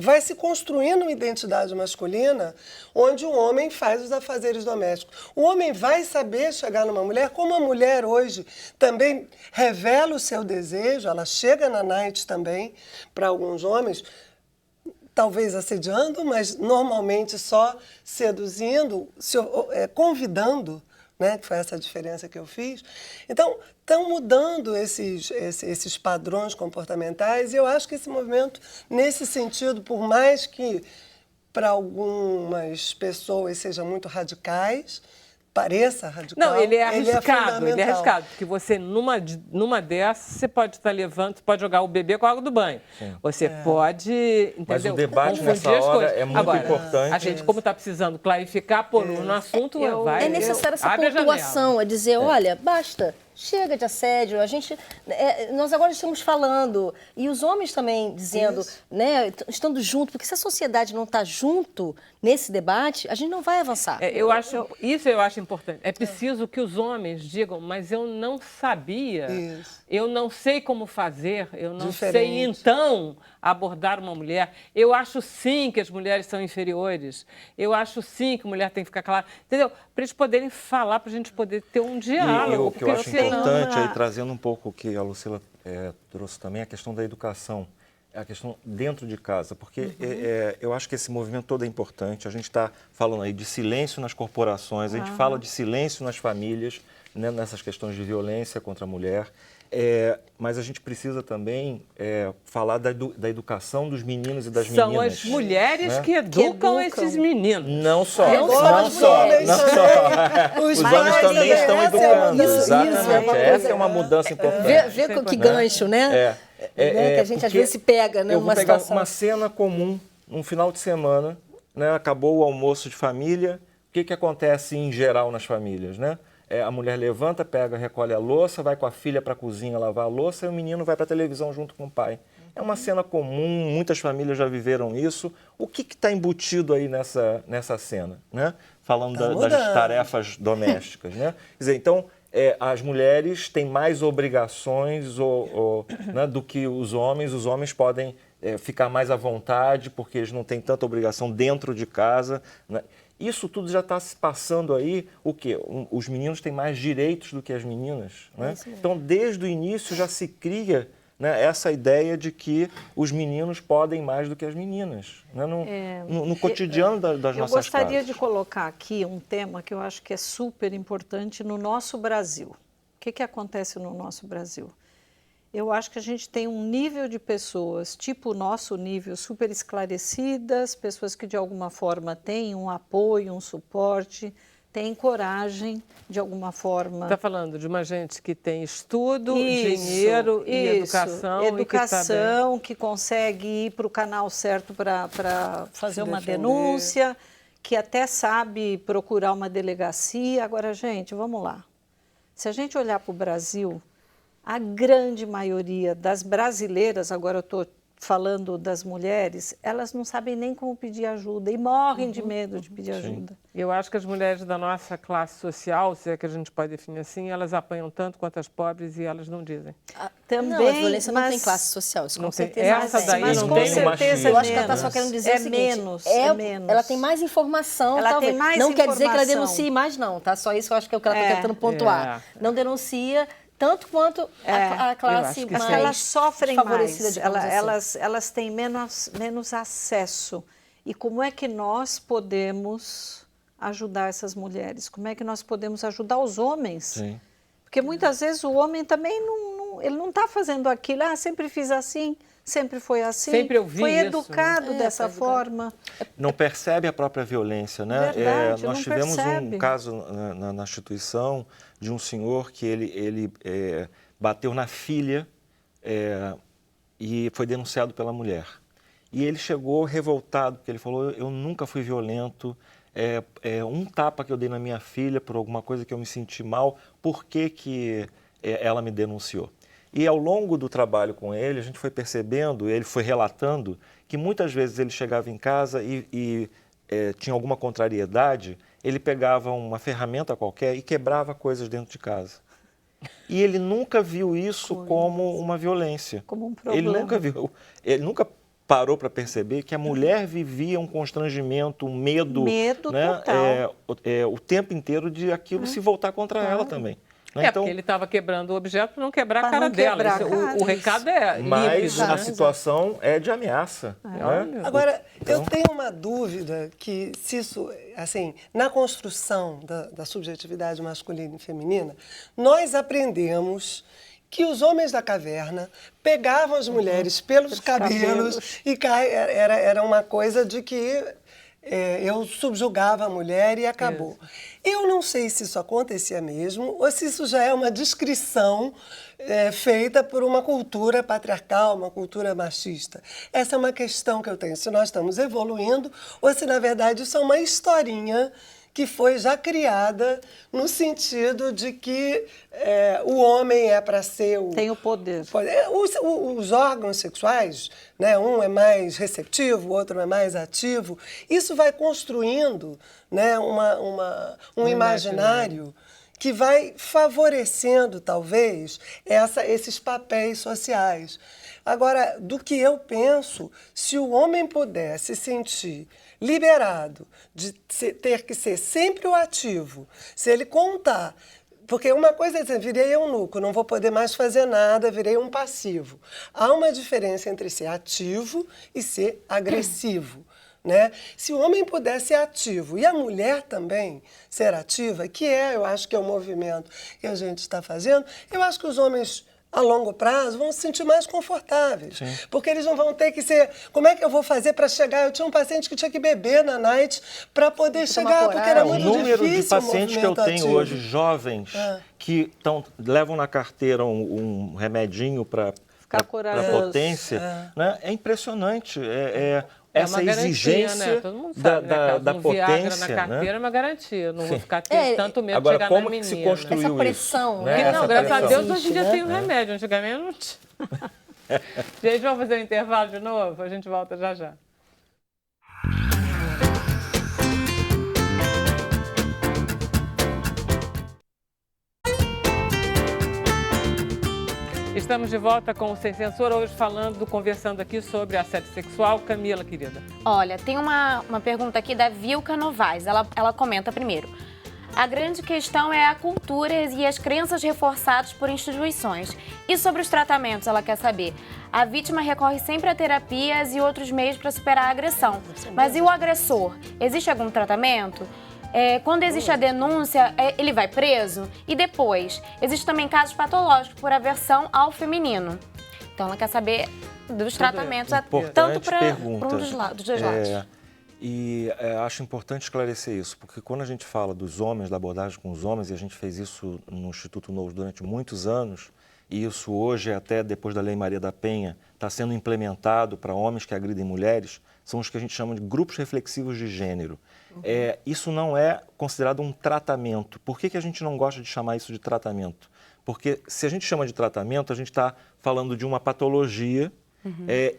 vai se construindo uma identidade masculina onde o homem faz os afazeres domésticos. O homem vai saber chegar numa mulher, como a mulher hoje também revela o seu desejo, ela chega na night também, para alguns homens, talvez assediando, mas normalmente só seduzindo, convidando, né? Que foi essa diferença que eu fiz. Então, estão mudando esses padrões comportamentais e eu acho que esse movimento, nesse sentido, por mais que para algumas pessoas sejam muito radicais, pareça radical. Não, ele é arriscado, fundamental. porque você, numa dessas, você pode estar levando, você pode jogar o bebê com a água do banho. Você pode, entendeu? Mas o debate Confundir nessa as hora coisas. é muito Agora, importante. a gente, como está precisando clarificar, pôr no assunto, vai... É necessária essa abre a pontuação, é dizer, olha, basta, chega de assédio, nós agora estamos falando, e os homens também dizendo, né, estando junto, porque se a sociedade não está junto nesse debate, a gente não vai avançar. Isso eu acho importante. É preciso que os homens digam, mas eu não sabia, eu não sei como fazer, eu não sei então abordar uma mulher. Eu acho sim que as mulheres são inferiores, eu acho sim que a mulher tem que ficar clara, entendeu? Para eles poderem falar, para a gente poder ter um diálogo. E o que eu acho senão- importante, aí, trazendo um pouco o que a Lucila trouxe também, a questão da educação, a questão dentro de casa, porque eu acho que esse movimento todo é importante. A gente está falando aí de silêncio nas corporações, a gente fala de silêncio nas famílias, né, nessas questões de violência contra a mulher. Mas a gente precisa também falar da educação dos meninos e das São meninas. as mulheres, né? que educam esses meninos. Não só. Não só Não as só. mulheres. Não só. Os homens também estão educando. Isso, Exatamente. isso, Essa é uma mudança importante. Vê que gancho, né? Que a gente às vezes se pega, né? Eu vou pegar uma cena comum, um final de semana, né? Acabou o almoço de família. O que acontece em geral nas famílias, né? A mulher levanta, recolhe a louça, vai com a filha para a cozinha lavar a louça e o menino vai para a televisão junto com o pai. É uma cena comum, muitas famílias já viveram isso. O que está embutido aí nessa cena, né? Falando das tarefas domésticas, né? Quer dizer, então, as mulheres têm mais obrigações né, do que os homens podem ficar mais à vontade porque eles não têm tanta obrigação dentro de casa, né? Isso tudo já está se passando aí, o quê? Os meninos têm mais direitos do que as meninas, né? Então, desde o início já se cria, né, essa ideia de que os meninos podem mais do que as meninas, né, no cotidiano das nossas casas. Eu gostaria de colocar aqui um tema que eu acho que é super importante no nosso Brasil. O que acontece no nosso Brasil? Eu acho que a gente tem um nível de pessoas, tipo o nosso nível, super esclarecidas, pessoas que de alguma forma têm um apoio, um suporte, têm coragem de alguma forma. Está falando de uma gente que tem estudo, dinheiro e educação. Educação, que consegue ir para o canal certo para fazer uma denúncia, que até sabe procurar uma delegacia. Agora, gente, vamos lá. Se a gente olhar para o Brasil, a grande maioria das brasileiras, agora eu estou falando das mulheres, elas não sabem nem como pedir ajuda e morrem de medo de pedir ajuda. Eu acho que as mulheres da nossa classe social, se é que a gente pode definir assim, elas apanham tanto quanto as pobres e elas não dizem. Também, não, a violência não tem classe social, isso com certeza. Essa daí mas não com tem certeza eu acho que ela está só querendo dizer o seguinte, menos. Ela tem mais informação, ela talvez. tem mais não quer dizer que ela informação. denuncie mais, não, tá? Só isso que eu acho que é o que ela está tentando pontuar. Não denuncia tanto quanto a classe mais elas sofrem favorecida, mais, elas têm menos acesso. E como é que nós podemos ajudar essas mulheres? Como é que nós podemos ajudar os homens? Sim. Porque muitas vezes o homem também ele não está fazendo aquilo, sempre fiz assim, sempre foi assim, sempre eu vi foi isso, educado dessa forma. Não percebe a própria violência, né? Verdade, nós tivemos percebe. Um caso na instituição de um senhor que ele bateu na filha e foi denunciado pela mulher. E ele chegou revoltado, porque ele falou, eu nunca fui violento, um tapa que eu dei na minha filha por alguma coisa que eu me senti mal, por que ela me denunciou? E ao longo do trabalho com ele, a gente foi percebendo, ele foi relatando, que muitas vezes ele chegava em casa e tinha alguma contrariedade, ele pegava uma ferramenta qualquer e quebrava coisas dentro de casa. E ele nunca viu isso como uma violência. Como um problema. Ele nunca parou para perceber que a mulher vivia um constrangimento, um medo, né, total. O tempo inteiro de aquilo se voltar contra ela também. Então, porque ele estava quebrando o objeto para não quebrar a cara dela. O recado é mas límpido, a situação é de ameaça. Né? Agora, eu tenho uma dúvida que se isso, assim, na construção da subjetividade masculina e feminina, nós aprendemos que os homens da caverna pegavam as mulheres pelos cabelos e era uma coisa de que eu subjugava a mulher e acabou. Eu não sei se isso acontecia mesmo ou se isso já é uma descrição feita por uma cultura patriarcal, uma cultura machista. Essa é uma questão que eu tenho, se nós estamos evoluindo ou se, na verdade, isso é uma historinha que foi já criada no sentido de que o homem é para ser o... Tem o poder. Os órgãos sexuais, né, um é mais receptivo, o outro é mais ativo. Isso vai construindo, né, um imaginário que vai favorecendo, talvez, esses papéis sociais. Agora, do que eu penso, se o homem puder se sentir liberado de ter que ser sempre o ativo, se ele contar, porque uma coisa é dizer, virei eunuco, não vou poder mais fazer nada, virei um passivo. Há uma diferença entre ser ativo e ser agressivo. Né? Se o homem puder ser ativo e a mulher também ser ativa, que eu acho que é o movimento que a gente está fazendo, eu acho que os homens a longo prazo, vão se sentir mais confortáveis. Sim. Porque eles não vão ter que ser... Como é que eu vou fazer para chegar? Eu tinha um paciente que tinha que beber na night para poder chegar, porque era O muito número difícil de pacientes que eu tenho ativo. hoje, jovens, que levam na carteira um remedinho para potência, né? É impressionante. Essa uma garantia, exigência né? Todo mundo sabe, da um potência. Viagra na carteira, né? é uma garantia. Não vou ficar tendo tanto medo de Agora, chegar como na que menina. se construiu Essa pressão, isso? né? Porque, Essa não, graças a pressão. Deus, hoje em dia tem um remédio. Antigamente não tinha. Gente, vamos fazer um intervalo de novo? A gente volta já já. Estamos de volta com o Sem Censura, hoje conversando aqui sobre assédio sexual. Camila, querida. Olha, tem uma pergunta aqui da Vilca Novaes. Ela comenta primeiro. A grande questão é a cultura e as crenças reforçadas por instituições. E sobre os tratamentos, ela quer saber. A vítima recorre sempre a terapias e outros meios para superar a agressão. Mas e o agressor? Existe algum tratamento? Quando existe a denúncia, ele vai preso? E depois, existe também casos patológicos por aversão ao feminino. Então, ela quer saber dos tratamentos, tanto para um dos dois lados. E acho importante esclarecer isso, porque quando a gente fala dos homens, da abordagem com os homens, e a gente fez isso no Instituto Novo durante muitos anos, e isso hoje, até depois da Lei Maria da Penha, está sendo implementado para homens que agridem mulheres, são os que a gente chama de grupos reflexivos de gênero. Isso não é considerado um tratamento. Por que a gente não gosta de chamar isso de tratamento? Porque se a gente chama de tratamento, a gente está falando de uma patologia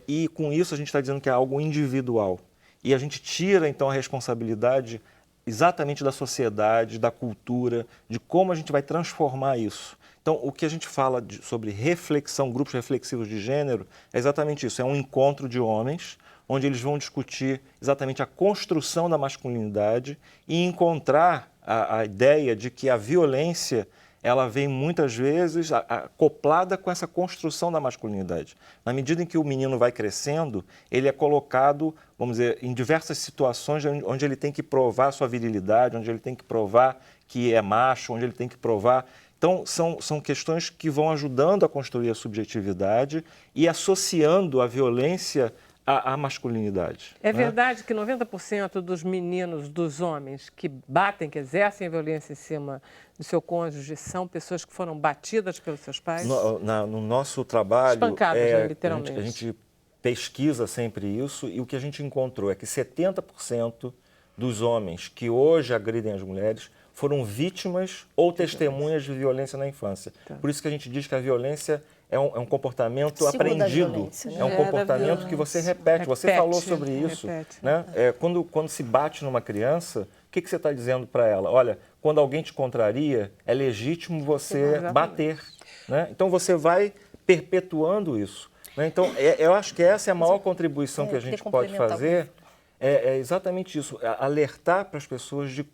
e com isso a gente está dizendo que é algo individual. E a gente tira então a responsabilidade exatamente da sociedade, da cultura, de como a gente vai transformar isso. Então, o que a gente fala sobre reflexão, grupos reflexivos de gênero, é exatamente isso. É um encontro de homens onde eles vão discutir exatamente a construção da masculinidade e encontrar a ideia de que a violência ela vem muitas vezes acoplada com essa construção da masculinidade. Na medida em que o menino vai crescendo, ele é colocado, vamos dizer, em diversas situações onde ele tem que provar sua virilidade, onde ele tem que provar que é macho, onde ele tem que provar... Então, são questões que vão ajudando a construir a subjetividade e associando a violência à masculinidade. É verdade que 90% dos meninos, dos homens que batem, que exercem a violência em cima do seu cônjuge, são pessoas que foram batidas pelos seus pais? No nosso trabalho, espancadas, né, literalmente. A gente pesquisa sempre isso e o que a gente encontrou é que 70% dos homens que hoje agridem as mulheres foram vítimas ou testemunhas de violência na infância. Por isso que a gente diz que a violência é um comportamento aprendido, é um comportamento que você repete. Você falou sobre isso. Né? Quando se bate numa criança, o que você está dizendo para ela? Olha, quando alguém te contraria, é legítimo você bater. Né? Então você vai perpetuando isso. Né? Então eu acho que essa é a maior contribuição que a gente pode fazer, é exatamente isso, alertar para as pessoas de...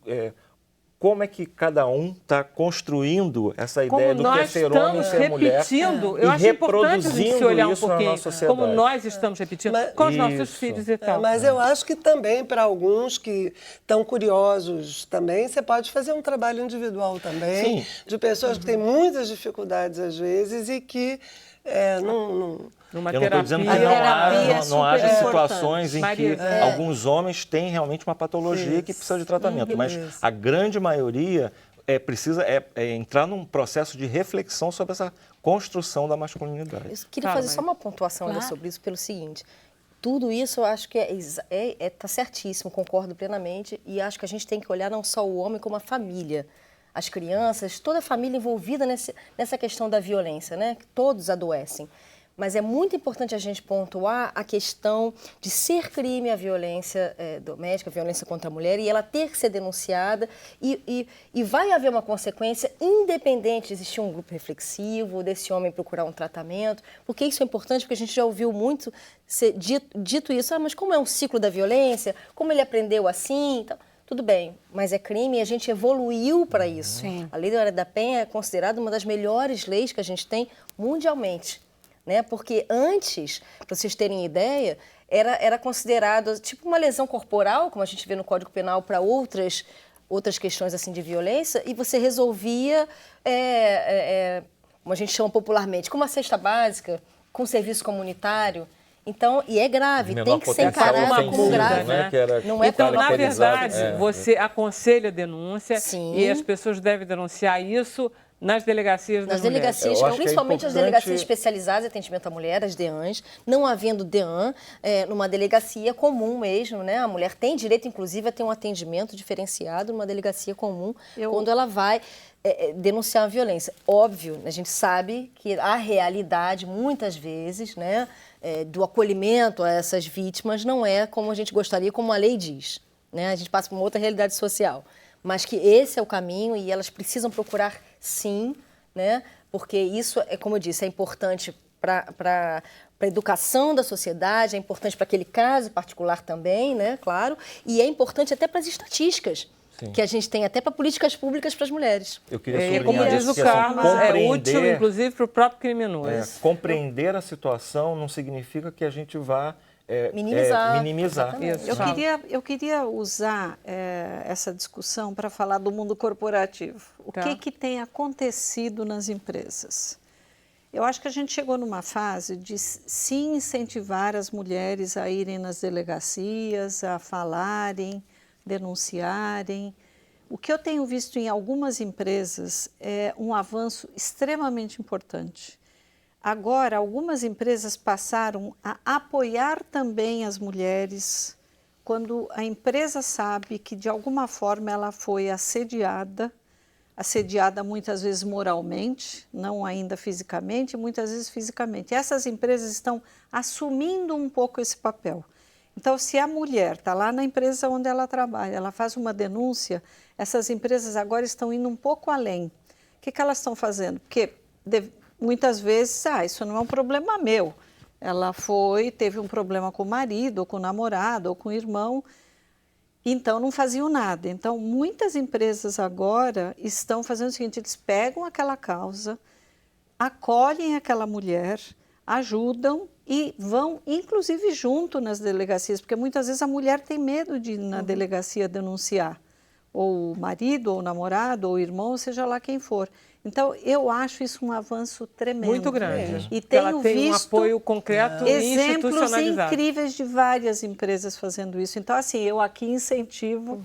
como é que cada um está construindo essa ideia do que é ser homem e ser mulher eu acho importante a gente se olhar um pouquinho como nós estamos repetindo com os nossos filhos e tal. Mas eu acho que também, para alguns que estão curiosos também, você pode fazer um trabalho individual também, de pessoas que têm muitas dificuldades às vezes e que Numa eu não estou dizendo que não haja situações em que alguns homens têm realmente uma patologia que precisa de tratamento, mas a grande maioria precisa entrar num processo de reflexão sobre essa construção da masculinidade. Eu queria fazer só uma pontuação ainda sobre isso, pelo seguinte. Tudo isso eu acho que está certíssimo, concordo plenamente, e acho que a gente tem que olhar não só o homem como a família. As crianças, toda a família envolvida nessa questão da violência, né? Todos adoecem. Mas é muito importante a gente pontuar a questão de ser crime a violência doméstica, a violência contra a mulher, e ela ter que ser denunciada e vai haver uma consequência independente de existir um grupo reflexivo, desse homem procurar um tratamento, porque isso é importante, porque a gente já ouviu muito ser dito isso, mas como é um ciclo da violência, como ele aprendeu assim, então, tudo bem, mas é crime e a gente evoluiu para isso. Sim. A Lei Maria da Penha é considerada uma das melhores leis que a gente tem mundialmente. Né? Porque antes, para vocês terem ideia, era considerado tipo uma lesão corporal, como a gente vê no Código Penal para outras questões assim de violência, e você resolvia como a gente chama popularmente, com uma cesta básica, com serviço comunitário. Então, e é grave, tem que ser encarado como grave. Né? Não é então, na caracterizado, verdade, você aconselha a denúncia Sim. e as pessoas devem denunciar isso nas delegacias das Nas delegacias, Eu acho que é principalmente as importante- delegacias especializadas em atendimento à mulher, as DEANs, não havendo DEAN, numa delegacia comum mesmo, né? A mulher tem direito, inclusive, a ter um atendimento diferenciado numa delegacia comum, quando ela vai denunciar a violência. Óbvio, a gente sabe que a realidade, muitas vezes, né, do acolhimento a essas vítimas não é como a gente gostaria, como a lei diz, né? A gente passa por uma outra realidade social. Mas que esse é o caminho e elas precisam procurar sim, né? Porque isso, como eu disse, é importante para a educação da sociedade, é importante para aquele caso particular também, né? Claro, e é importante até para as estatísticas, que a gente tem até para políticas públicas para as mulheres. Eu queria E sublinhar como diz isso, o que, assim, Carlos, é útil, compreender- inclusive, para o próprio criminoso. compreender a situação não significa que a gente vá Minimizar. minimizar. Isso. Eu queria usar essa discussão para falar do mundo corporativo. O Tá. que tem acontecido nas empresas? Eu acho que a gente chegou numa fase de sim incentivar as mulheres a irem nas delegacias, a falarem, denunciarem. O que eu tenho visto em algumas empresas é um avanço extremamente importante. Agora, algumas empresas passaram a apoiar também as mulheres quando a empresa sabe que, de alguma forma, ela foi assediada muitas vezes moralmente, não ainda fisicamente, muitas vezes fisicamente. E essas empresas estão assumindo um pouco esse papel. Então, se a mulher está lá na empresa onde ela trabalha, ela faz uma denúncia, essas empresas agora estão indo um pouco além. O que elas estão fazendo? Porque muitas vezes, isso não é um problema meu. Ela teve um problema com o marido, ou com o namorado, ou com o irmão, então não faziam nada. Então, muitas empresas agora estão fazendo o seguinte, eles pegam aquela causa, acolhem aquela mulher, ajudam e vão, inclusive, junto nas delegacias, porque muitas vezes a mulher tem medo de ir na delegacia denunciar, ou o marido, ou o namorado, ou o irmão, seja lá quem for. Então, eu acho isso um avanço tremendo. Muito grande. E Porque ela tenho tem um visto apoio concreto e exemplos institucionalizado. incríveis de várias empresas fazendo isso. Então, assim, eu aqui incentivo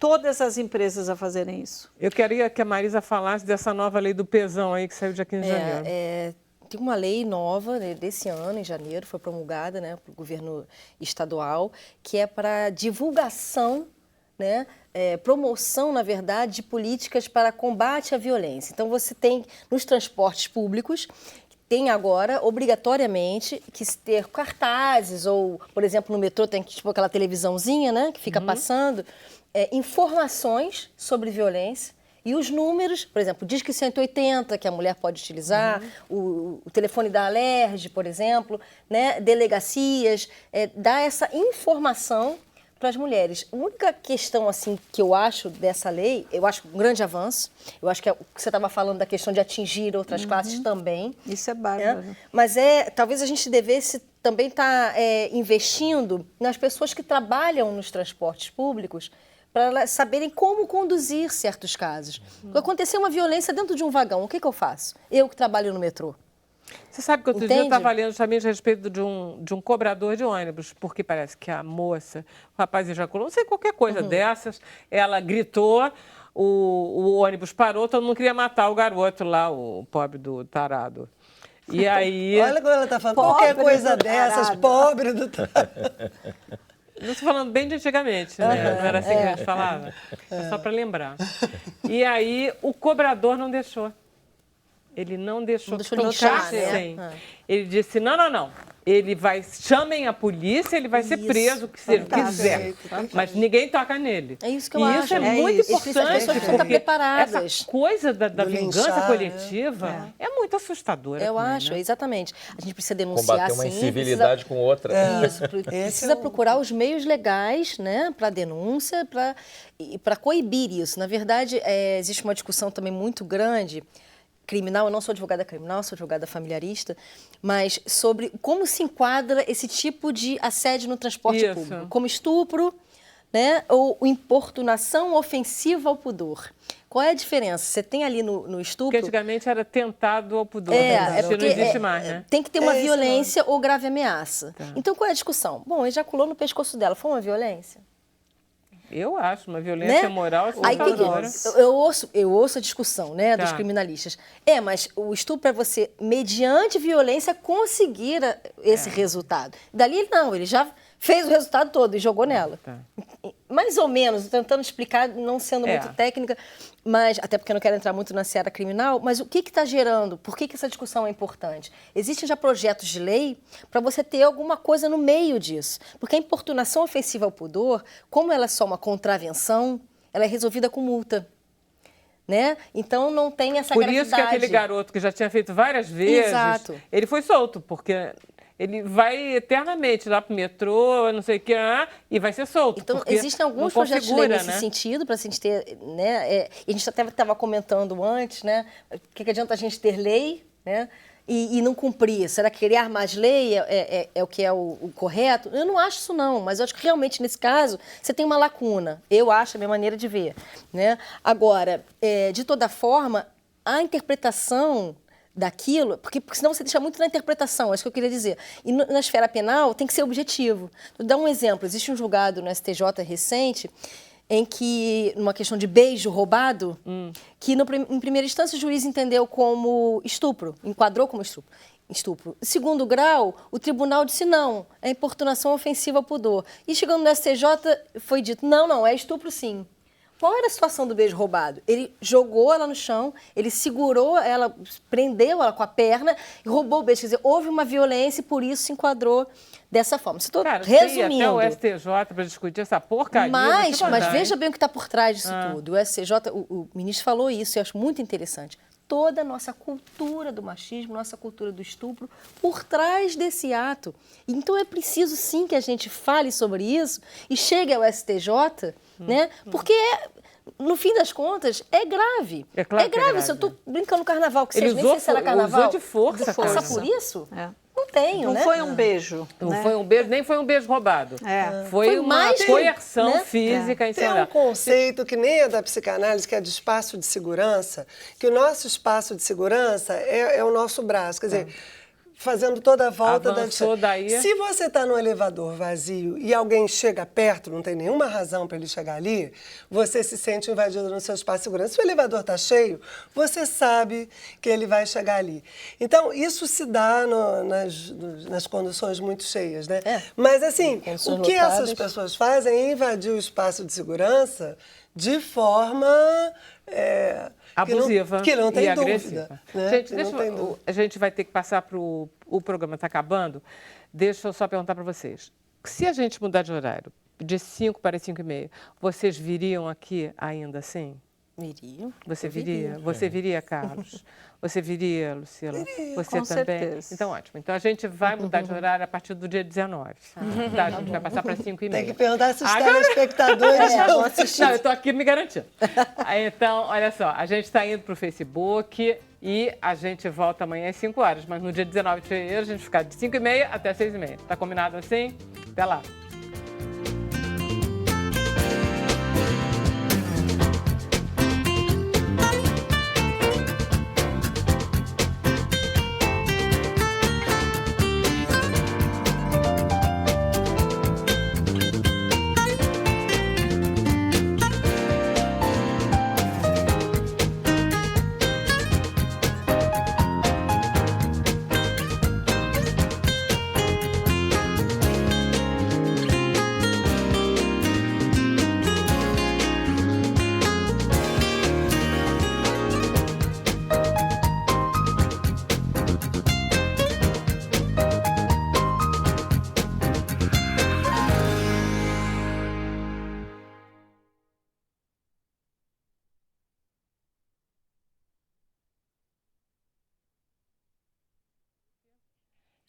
todas as empresas a fazerem isso. Eu queria que a Marisa falasse dessa nova lei do pesão aí que saiu dia 15 de janeiro. Tem uma lei nova desse ano, em janeiro, foi promulgada, né, pelo governo estadual, que é para divulgação, né, promoção, na verdade, de políticas para combate à violência. Então, você tem, nos transportes públicos, tem agora, obrigatoriamente, que ter cartazes, ou, por exemplo, no metrô tem tipo aquela televisãozinha, né, que fica passando, informações sobre violência. E os números, por exemplo, Disque 180, que a mulher pode utilizar, o telefone da Alerj, por exemplo, né, delegacias, dá essa informação para as mulheres. A única questão assim, que eu acho dessa lei, eu acho um grande avanço, eu acho que o que você estava falando da questão de atingir outras classes também. Isso é bárbaro. Mas talvez a gente devesse também estar investindo nas pessoas que trabalham nos transportes públicos, para elas saberem como conduzir certos casos. Quando acontecer uma violência dentro de um vagão, o que eu faço? Eu que trabalho no metrô. Você sabe que outro dia eu estava lendo justamente a respeito de um cobrador de ônibus, porque parece que a moça, o rapaz ejaculou, não sei, qualquer coisa dessas, ela gritou, o ônibus parou, todo mundo queria matar o garoto lá, o pobre do tarado. E aí... Olha quando ela está falando qualquer coisa dessas, pobre do tarado. Não estou falando bem de antigamente, né? Não era assim que a gente falava? É só para lembrar. E aí o cobrador não deixou. Ele não deixou linchar, sim. Ele disse, não. Chamem a polícia, ele vai ser preso, que seja o que quiser. Mas ninguém toca nele. É isso que eu acho. Isso é muito importante, as pessoas precisam estar porque preparadas. essa coisa da vingança linchar, coletiva é muito assustadora. Eu também, acho, né? exatamente. A gente precisa denunciar, Combater uma sim. incivilidade com outra. Isso, precisa procurar os meios legais, né, para denúncia, para coibir isso. Na verdade, existe uma discussão também muito grande, criminal, eu não sou advogada criminal, sou advogada familiarista, mas sobre como se enquadra esse tipo de assédio no transporte público, como estupro, né, ou importunação ofensiva ao pudor. Qual é a diferença? Você tem ali no Porque estupro... antigamente era tentado ao pudor. Né? Hoje não existe mais, né? tem que ter uma É esse violência ou grave ameaça. Tá. Então, qual é a discussão? Bom, ejaculou no pescoço dela, foi uma violência? Eu acho uma violência Né? moral Aí tem que, assustadora. eu ouço a discussão, né, dos Tá. criminalistas. Mas o estupro é você, mediante violência, conseguir esse resultado. Dali, não, ele já fez o resultado todo e jogou nela. Tá. Mais ou menos, tentando explicar, não sendo muito técnica, mas até porque eu não quero entrar muito na seara criminal, mas o que está gerando? Por que essa discussão é importante? Existem já projetos de lei para você ter alguma coisa no meio disso. Porque a importunação ofensiva ao pudor, como ela é só uma contravenção, ela é resolvida com multa. Né? Então não tem essa Por gravidade. isso que aquele garoto que já tinha feito várias vezes, Exato. ele foi solto, porque ele vai eternamente lá pro metrô, não sei o que, e vai ser solto. Então, porque existem alguns não projetos de lei configura, nesse né? sentido, para a gente ter, né? E a gente até estava comentando antes, né? O que adianta a gente ter lei, né? E não cumprir? Será que criar mais lei é o que é o correto? Eu não acho isso, não, mas eu acho que realmente, nesse caso, você tem uma lacuna. Eu acho, a minha maneira de ver. Né? Agora, de toda forma, a interpretação daquilo, porque senão você deixa muito na interpretação, é isso que eu queria dizer. E na esfera penal tem que ser objetivo. Vou dar um exemplo. Existe um julgado no STJ recente em que, numa questão de beijo roubado, que em primeira instância o juiz entendeu como estupro, enquadrou como estupro. Em segundo grau, o tribunal disse não, é importunação ofensiva ao pudor. E chegando no STJ, foi dito, não, é estupro sim. Qual era a situação do beijo roubado? Ele jogou ela no chão, ele segurou ela, prendeu ela com a perna e roubou o beijo. Quer dizer, houve uma violência e por isso se enquadrou dessa forma. Estou resumindo. Até o STJ para discutir essa porcaria. Mas veja bem o que está por trás disso tudo. O STJ, o ministro falou isso, e eu acho muito interessante. Toda a nossa cultura do machismo, nossa cultura do estupro, por trás desse ato. Então é preciso sim que a gente fale sobre isso e chegue ao STJ, né? Porque no fim das contas, é grave. É claro que é grave. Se eu estou brincando no carnaval, que Ele nem sei se era carnaval. usou de força. Passar por isso? É. Não tenho, Não né? foi um beijo. Não né? foi um beijo, nem foi um beijo roubado. Foi uma mais que, coerção né? física Tem um ensinada. conceito que nem é da psicanálise, que é de espaço de segurança, que o nosso espaço de segurança é o nosso braço. Quer dizer, fazendo toda a volta Avançou daí. Se você está no elevador vazio e alguém chega perto, não tem nenhuma razão para ele chegar ali, você se sente invadido no seu espaço de segurança. Se o elevador está cheio, você sabe que ele vai chegar ali. Então, isso se dá nas conduções muito cheias, né? Mas, assim, o que essas pessoas fazem é invadir o espaço de segurança de forma... abusiva que não tem e dúvida, agressiva. né? Gente, a gente vai ter que passar para o programa está acabando. Deixa eu só perguntar para vocês. Se a gente mudar de horário, de 5 para 5h30, vocês viriam aqui ainda assim? Viria. Você viria? Você viria, Carlos? Você viria, Lucila? Você com também? certeza. Então, ótimo. Então, a gente vai mudar de horário a partir do dia 19. Tá? A gente vai passar para 5h30. Tem que perguntar se os telespectadores vão assistir. Não, eu estou aqui me garantindo. Então, olha só, a gente está indo para o Facebook e a gente volta amanhã às 5 horas. Mas no dia 19 de fevereiro, a gente fica de 5h30 até 6h30. Tá combinado assim? Até lá.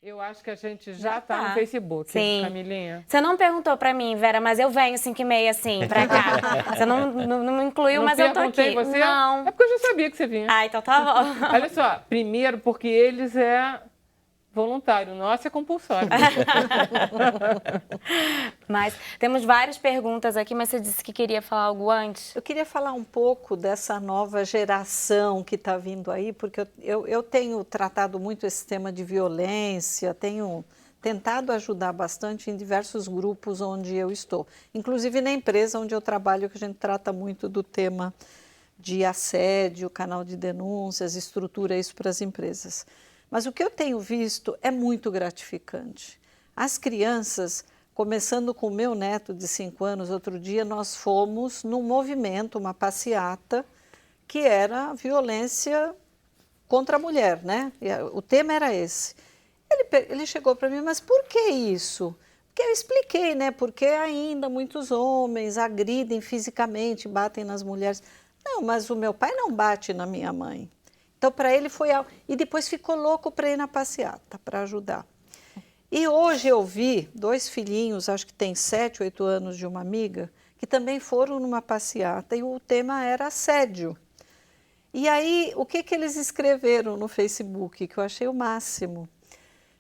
Eu acho que a gente já está no Facebook, Sim. Camilinha. Você não perguntou pra mim, Vera, mas eu venho 5h30 assim, pra cá. Você não me incluiu, mas eu tô aqui. Você? Não. É porque eu já sabia que você vinha. Ah, então tá bom. Olha só, primeiro porque eles é voluntário, nosso é compulsório. Mas temos várias perguntas aqui, mas você disse que queria falar algo antes. Eu queria falar um pouco dessa nova geração que está vindo aí, porque eu tenho tratado muito esse tema de violência, tenho tentado ajudar bastante em diversos grupos onde eu estou. Inclusive na empresa onde eu trabalho, que a gente trata muito do tema de assédio, canal de denúncias, estrutura isso para as empresas. Mas o que eu tenho visto é muito gratificante. As crianças, começando com o meu neto de 5 anos, outro dia nós fomos num movimento, uma passeata, que era violência contra a mulher, né? O tema era esse. Ele chegou para mim, mas por que isso? Porque eu expliquei, né? Porque ainda muitos homens agridem fisicamente, batem nas mulheres. Não, mas o meu pai não bate na minha mãe. Então, para ele foi algo. E depois ficou louco para ir na passeata, para ajudar. E hoje eu vi 2 filhinhos, acho que tem 7, 8 anos, de uma amiga, que também foram numa passeata e o tema era assédio. E aí, o que eles escreveram no Facebook, que eu achei o máximo?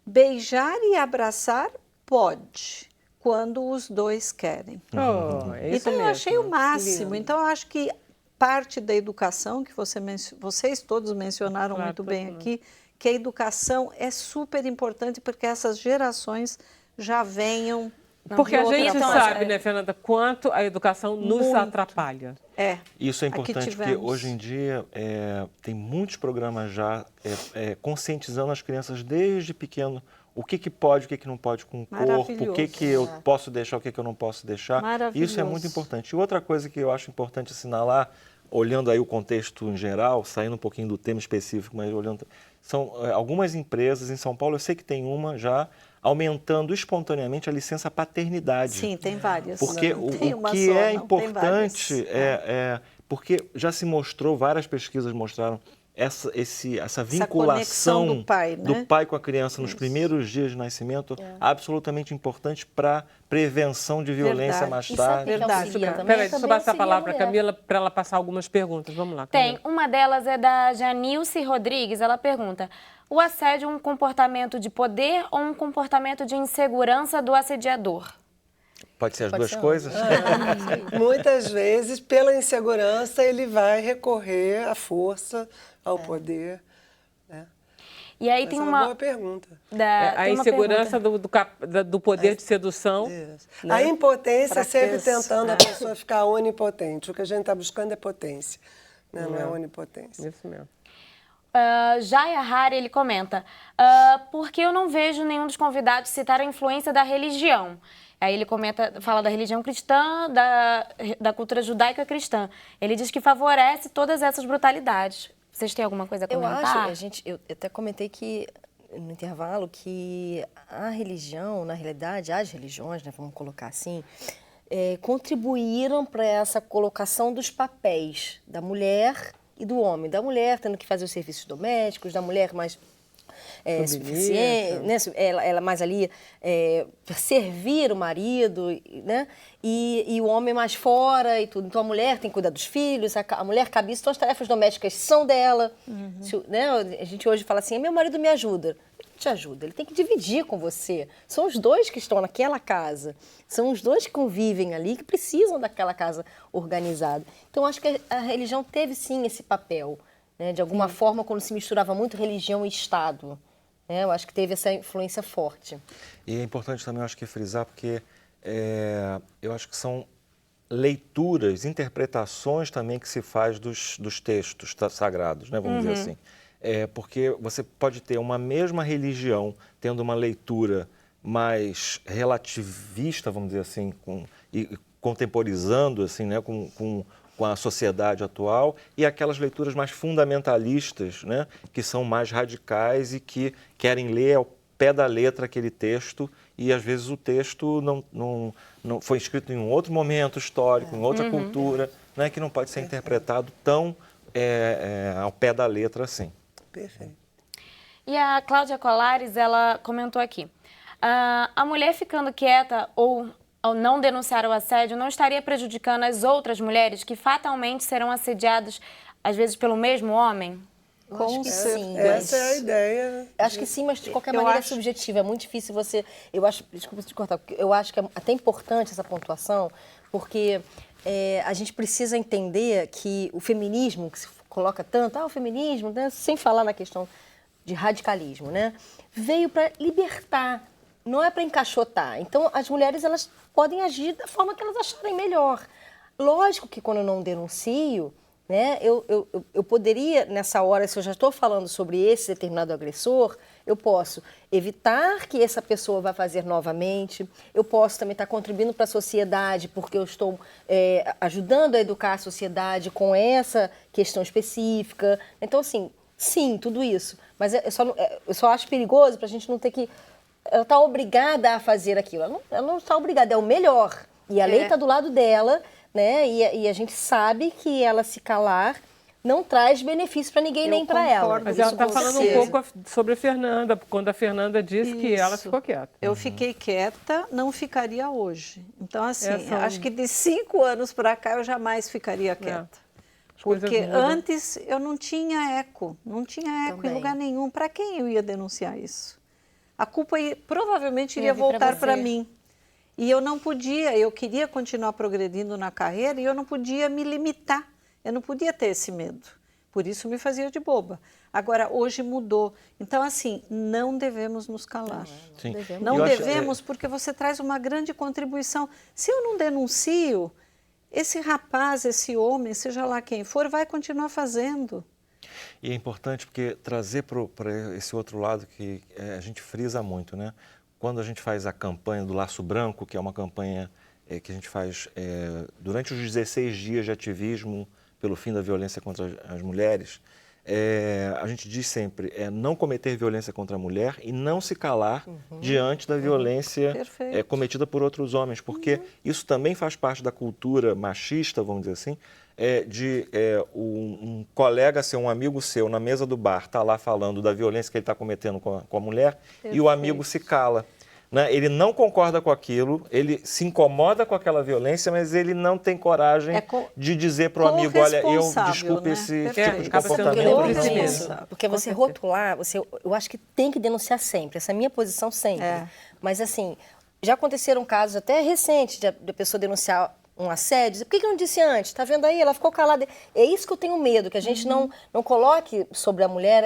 Beijar e abraçar pode, quando os 2 querem. É isso Então, eu mesmo. achei o máximo. Então, eu acho que parte da educação, que vocês todos mencionaram Claro, muito bem todos. aqui, que a educação é super importante porque essas gerações já venham Porque a de outra gente forma. sabe, né, Fernanda, quanto a educação nos Muito. atrapalha. Isso é Aqui importante porque tivemos. hoje em dia tem muitos programas já conscientizando as crianças desde pequeno o que pode, o que não pode com o corpo, o que eu posso deixar, o que eu não posso deixar. Isso é muito importante. E outra coisa que eu acho importante assinalar, olhando aí o contexto em geral, saindo um pouquinho do tema específico, mas olhando, são algumas empresas em São Paulo, eu sei que tem uma já aumentando espontaneamente a licença paternidade. Sim, tem várias. Porque Não tem o uma que só, é não, importante tem várias. porque já se mostrou, várias pesquisas mostraram essa conexão vinculação do pai, né? do pai com a criança nos primeiros dias de nascimento, absolutamente importante para prevenção de violência Verdade. mais E sabe tarde. o que Verdade, auxilia cara. também? Peraí, deixa eu Também passar a auxilia palavra para a mulher. Camila para ela passar algumas perguntas. Vamos lá, Camila. Tem, uma delas é da Janilce Rodrigues, ela pergunta: o assédio é um comportamento de poder ou um comportamento de insegurança do assediador? Pode ser as Pode duas ser coisas? Muitas vezes, pela insegurança, ele vai recorrer à força, ao poder. Né? E aí Essa tem é uma uma... boa pergunta. A tem uma insegurança pergunta. do poder de sedução. Isso. Né? A impotência é sempre Fraqueza. tentando a pessoa ficar onipotente. O que a gente está buscando é potência, né? Não é onipotência. Isso mesmo. Jaya Hari, ele comenta: porque eu não vejo nenhum dos convidados citar a influência da religião. Aí ele comenta, fala da religião cristã, da cultura judaica cristã. Ele diz que favorece todas essas brutalidades. Vocês têm alguma coisa a Eu comentar? acho, eu até comentei que no intervalo que a religião, na realidade, as religiões, né, vamos colocar assim, contribuíram para essa colocação dos papéis da mulher e do homem. Da mulher tendo que fazer os serviços domésticos, da mulher mais suficiente, né? Ela mais ali servir o marido, né? E o homem mais fora e tudo. Então a mulher tem que cuidar dos filhos, a mulher cabe isso, então as tarefas domésticas são dela. Né? A gente hoje fala assim: meu marido me ajuda. Ele te ajuda, ele tem que dividir com você. São os dois que estão naquela casa, são os dois que convivem ali, que precisam daquela casa organizada. Então acho que a religião teve sim esse papel, né? De alguma forma, quando se misturava muito religião e Estado. Eu acho que teve essa influência forte. E é importante também, eu acho que frisar, porque eu acho que são leituras, interpretações também que se faz dos textos sagrados, né, vamos dizer assim. Porque você pode ter uma mesma religião tendo uma leitura mais relativista, vamos dizer assim, e contemporizando assim, né, com a sociedade atual, e aquelas leituras mais fundamentalistas, né, que são mais radicais e que querem ler ao pé da letra aquele texto, e às vezes o texto não foi escrito em um outro momento histórico, em outra cultura, né, que não pode ser interpretado tão ao pé da letra assim. Perfeito. E a Cláudia Colares, ela comentou aqui: a mulher ficando quieta ou ao não denunciar o assédio, não estaria prejudicando as outras mulheres que fatalmente serão assediadas, às vezes, pelo mesmo homem? Com certeza. Essa é a ideia. Acho que sim, mas de qualquer Eu maneira acho- é subjetivo. É muito difícil você... Eu acho... Desculpa te cortar. Eu acho que é até importante essa pontuação, porque a gente precisa entender que o feminismo, que se coloca tanto, o feminismo, né, sem falar na questão de radicalismo, né, veio para libertar, não é para encaixotar. Então, as mulheres, elas podem agir da forma que elas acharem melhor. Lógico que quando eu não denuncio, né, eu poderia, nessa hora, se eu já estou falando sobre esse determinado agressor, eu posso evitar que essa pessoa vá fazer novamente, eu posso também estar contribuindo para a sociedade, porque eu estou ajudando a educar a sociedade com essa questão específica. Então, assim, sim, tudo isso. Mas eu só acho perigoso para a gente não ter que... Ela está obrigada a fazer aquilo. Ela não está obrigada, é o melhor. E a lei está do lado dela, né? E a gente sabe que ela se calar não traz benefício para ninguém, nem para ela. concordo. Mas Isso ela está com falando um certeza. pouco sobre a Fernanda, quando a Fernanda disse que ela Isso. ficou quieta. Eu fiquei quieta, não ficaria hoje. Então, assim, Essa- acho que de 5 anos para cá eu jamais ficaria quieta. As coisas Porque mudam. antes eu não tinha eco Também. em lugar nenhum. Para quem eu ia denunciar isso? A culpa provavelmente iria Ia vir pra voltar para você. mim. E eu não podia, eu queria continuar progredindo na carreira e eu não podia me limitar. Eu não podia ter esse medo. Por isso me fazia de boba. Agora, hoje mudou. Então, assim, não devemos nos calar. Sim. Não Eu acho- devemos, porque você traz uma grande contribuição. Se eu não denuncio, esse rapaz, esse homem, seja lá quem for, vai continuar fazendo. E é importante porque trazer para esse outro lado que a gente frisa muito, né? Quando a gente faz a campanha do Laço Branco, que é uma campanha que a gente faz durante os 16 dias de ativismo pelo fim da violência contra as mulheres, a gente diz sempre não cometer violência contra a mulher e não se calar diante da violência Perfeito. cometida por outros homens, porque isso também faz parte da cultura machista, vamos dizer assim, de um colega seu, um amigo seu, na mesa do bar, está lá falando da violência que ele está cometendo com a mulher e o amigo se cala. Né? Ele não concorda com aquilo, ele se incomoda com aquela violência, mas ele não tem coragem de dizer para o amigo, olha, eu desculpe né? esse Perfeito. tipo de Acaba sendo comportamento. cúmplice não vou." mesmo. Porque você rotular, eu acho que tem que denunciar sempre. Essa é a minha posição sempre. Mas, assim, já aconteceram casos até recentes de a pessoa denunciar um assédio. Por que eu não disse antes? Tá vendo aí? Ela ficou calada. É isso que eu tenho medo, que a gente não coloque sobre a mulher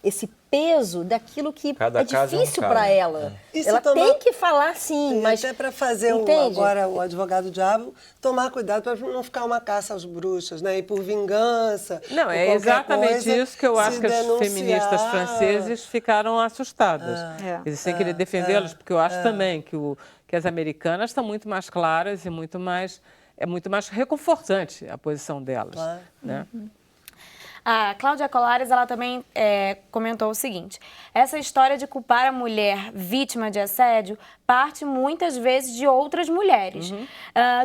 esse peso daquilo que Cada é caso é um difícil caso. para ela. E se Ela tomar- tem que falar sim, mas... Até para fazer Entende? agora o advogado diabo, tomar cuidado para não ficar uma caça às bruxas, né? E por vingança. Não, por é qualquer exatamente coisa, isso que eu se acho que as denunciar. feministas franceses ficaram assustadas. Eles sem querer defendê-las, porque eu acho também que as americanas estão muito mais claras e muito mais reconfortante a posição delas. Claro. Né? A Cláudia Colares, ela também comentou o seguinte: essa história de culpar a mulher vítima de assédio parte muitas vezes de outras mulheres.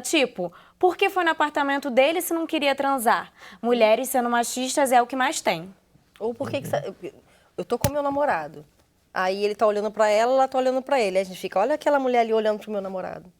Tipo, por que foi no apartamento dele se não queria transar? Mulheres sendo machistas é o que mais tem. Ou por que eu tô com meu namorado, aí ele tá olhando pra ela tá olhando pra ele. Aí a gente fica, olha aquela mulher ali olhando pro meu namorado.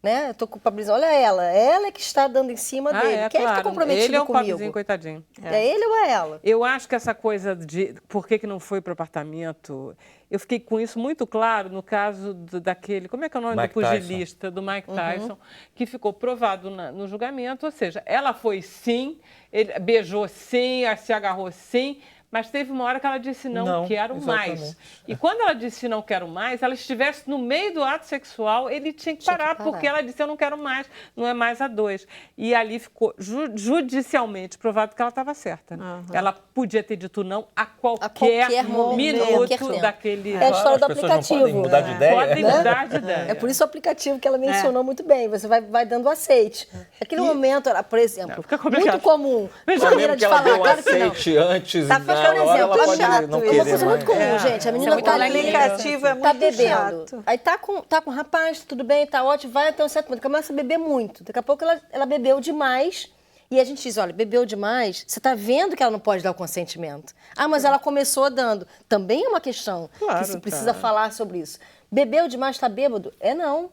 Né? Eu tô culpabilizando, olha ela é que está dando em cima dele. Quem é que tá comprometido Ele é um comigo? pobrezinho, coitadinho. É ele ou é ela? Eu acho que essa coisa de por que não foi para o apartamento, eu fiquei com isso muito claro no caso daquele, como é que é o nome Mike do pugilista, do Mike Tyson, que ficou provado no julgamento, ou seja, ela foi sim, ele beijou sim, se agarrou sim, mas teve uma hora que ela disse não quero exatamente. mais. E quando ela disse não quero mais, ela estivesse no meio do ato sexual, ele tinha que parar, porque ela disse eu não quero mais, não é mais a dois. E ali ficou judicialmente provado que ela estava certa. Né? Ela podia ter dito não a qualquer momento, minuto qualquer tempo. daquele... É a história do As pessoas não aplicativo. podem mudar de ideia. Podem mudar de ideia. É por isso o aplicativo que ela mencionou muito bem. Você vai dando aceite. Naquele momento, por exemplo, fica complicado. muito comum. Só Maneira mesmo de que ela falar, deu um claro que não. aceite antes Tá e na fazendo hora ela exemplo, pode chato não isso. É uma querer coisa muito mais. comum, gente. A menina muito tá O ali, aplicativo é tá muito bebendo. chato. Aí tá com o rapaz, tudo bem, tá ótimo, vai até um certo momento. Começa a beber muito. Daqui a pouco ela bebeu demais. E a gente diz, olha, bebeu demais, você tá vendo que ela não pode dar o consentimento. Ah, mas ela começou dando. Também é uma questão Claro, que se precisa falar sobre isso. Bebeu demais, tá bêbado? Não.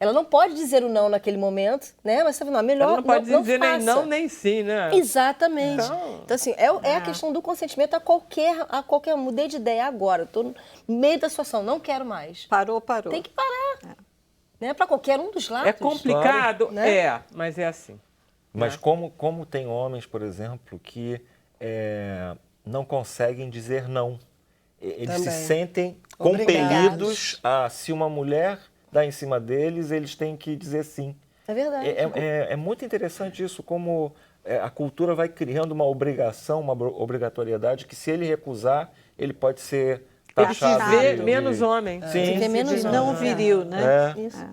Ela não pode dizer o não naquele momento, né? Mas você fala, não, melhor Ela não pode dizer nem faça. não, nem sim, né? Exatamente. Então, assim, é a questão do consentimento a qualquer mudei de ideia agora. Estou no meio da situação, não quero mais. Parou. Tem que parar. Né? Para qualquer um dos lados. É complicado, né? mas é assim. Mas como tem homens, por exemplo, que não conseguem dizer não. Eles Também. se sentem Obrigados. compelidos a, se uma mulher dá em cima deles, eles têm que dizer sim. É verdade. É muito interessante isso, como a cultura vai criando uma obrigação, uma obrigatoriedade, que se ele recusar, ele pode ser Ele se taxado vê de- menos homem. Sim, Se vê menos Não homem. viril, né? Isso.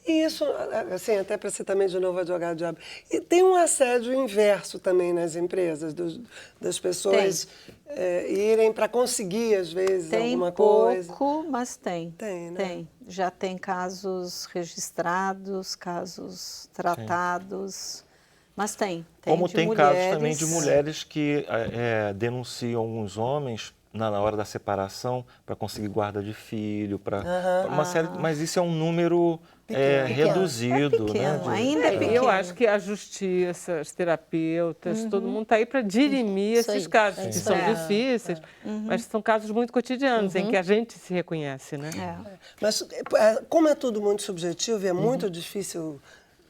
E isso, assim, até para ser também de novo advogado do diabo. E tem um assédio inverso também nas empresas, das pessoas irem para conseguir, às vezes, Tem alguma coisa. pouco, mas tem. Tem, né? Tem. Já tem casos registrados, casos tratados, mas tem. Como de tem mulheres, casos também de mulheres que denunciam os homens na hora da separação para conseguir guarda de filho, para uma série, mas isso é um número reduzido, pequeno, né? ainda é pequeno. Eu acho que a justiça, os terapeutas, todo mundo está aí para dirimir Isso esses aí, casos, é que isso são aí. difíceis, mas são casos muito cotidianos, em que a gente se reconhece, né? Mas como é tudo muito subjetivo e é muito difícil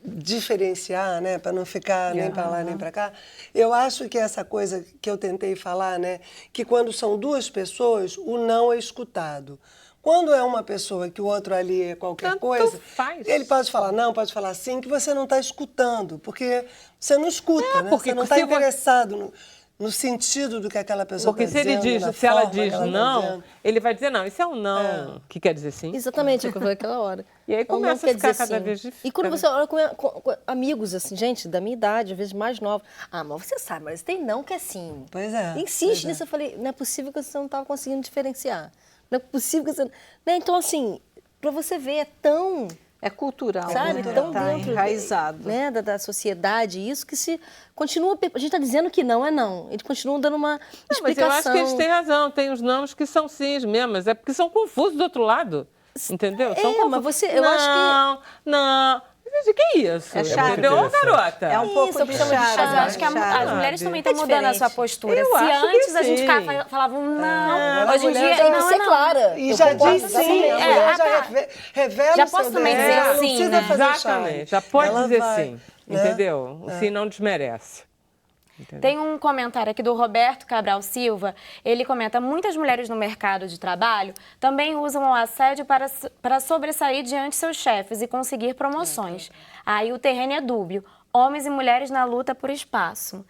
diferenciar, né, para não ficar nem para lá nem para cá, eu acho que essa coisa que eu tentei falar, né, que quando são duas pessoas, o não é escutado. Quando é uma pessoa que o outro ali é qualquer Tanto coisa, faz. ele pode falar não, pode falar sim, que você não está escutando, porque você não escuta, né? porque Você não está se interessado no sentido do que aquela pessoa Porque está se ele dizendo, diz, na se ela forma que diz tá não, dizendo. ele vai dizer não. Isso é um não, que quer dizer sim. Exatamente, é o que eu falei aquela hora. E aí Ou não começa a quer ficar dizer cada sim. vez difícil. E quando você olha com amigos, assim, gente da minha idade, às vezes mais novos, mas você sabe, mas tem não que é sim. Pois é. Insiste pois é. nisso, eu falei, não é possível que você não estava conseguindo diferenciar. Não é possível que você... Né? Então, assim, para você ver, é tão... É cultural, Sabe, né? tão Tá dentro enraizado. né, da sociedade, isso que se continua... A gente está dizendo que não é não. Eles continuam dando uma Não, mas explicação. eu acho que eles têm razão. Tem os nãos que são sims mesmo, mas é porque são confusos do outro lado. Entendeu? São confusos. mas você... Eu não, acho que... não. Gente, que isso? É charme. Entendeu? Ô, garota. É um pouco Isso, eu de chamo de charme. Mas eu acho que as mulheres também estão mudando a sua postura. Eu Se acho que antes a gente sim. falava não, Agora hoje a em mulher dia já não Tem que é ser não. clara. E Eu já concordo diz sim, a exatamente. mulher já tá. revela Já o seu posso também desejo, dizer ela não sim, precisa né? fazer Exatamente. charme. Já pode Ela dizer vai, sim. né? Entendeu? O sim não desmerece. Tem um comentário aqui do Roberto Cabral Silva. Ele comenta: muitas mulheres no mercado de trabalho também usam o assédio para sobressair diante de seus chefes e conseguir promoções. Aí o terreno é dúbio. Homens e mulheres na luta por espaço.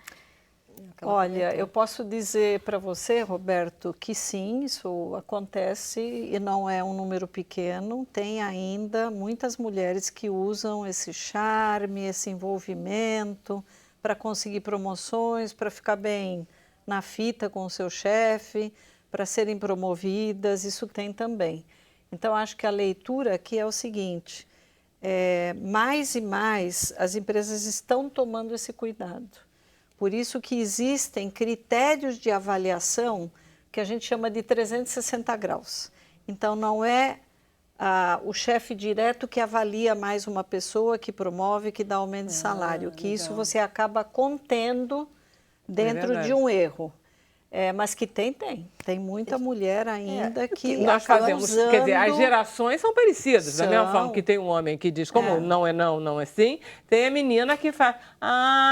Olha, eu posso dizer para você, Roberto, que sim, isso acontece e não é um número pequeno. Tem ainda muitas mulheres que usam esse charme, esse envolvimento para conseguir promoções, para ficar bem na fita com o seu chefe, para serem promovidas, isso tem também. Então, acho que a leitura aqui é o seguinte: mais e mais as empresas estão tomando esse cuidado. Por isso que existem critérios de avaliação que a gente chama de 360 graus. Então, não é o chefe direto que avalia mais uma pessoa, que promove, que dá aumento de salário, que isso você acaba contendo dentro de um erro. Mas que tem muita mulher ainda que Nós acaba fazemos, usando... quer dizer, as gerações são parecidas. Da mesma São. forma que tem um homem que diz, como não é não, não é sim, tem a menina que faz,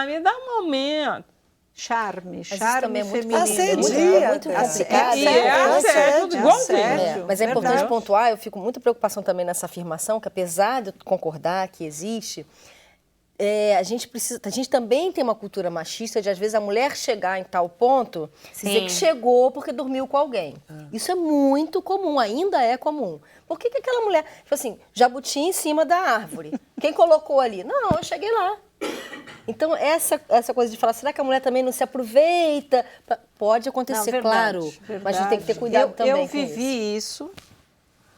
me dá um momento. Charme isso charme também é muito feminino. Assedia. muito É complicado. E é assédio igualzinho. Mas é importante verdade. pontuar, eu fico com muita preocupação também nessa afirmação, que apesar de eu concordar que existe, a gente também tem uma cultura machista de, às vezes, a mulher chegar em tal ponto, dizer que chegou porque dormiu com alguém. Isso é muito comum, ainda é comum. Por que aquela mulher, tipo assim, jabuti em cima da árvore? Quem colocou ali? Não, eu cheguei lá. Então, essa coisa de falar, será que a mulher também não se aproveita? Pode acontecer, Não, claro, mas a gente tem que ter cuidado também Eu com vivi isso.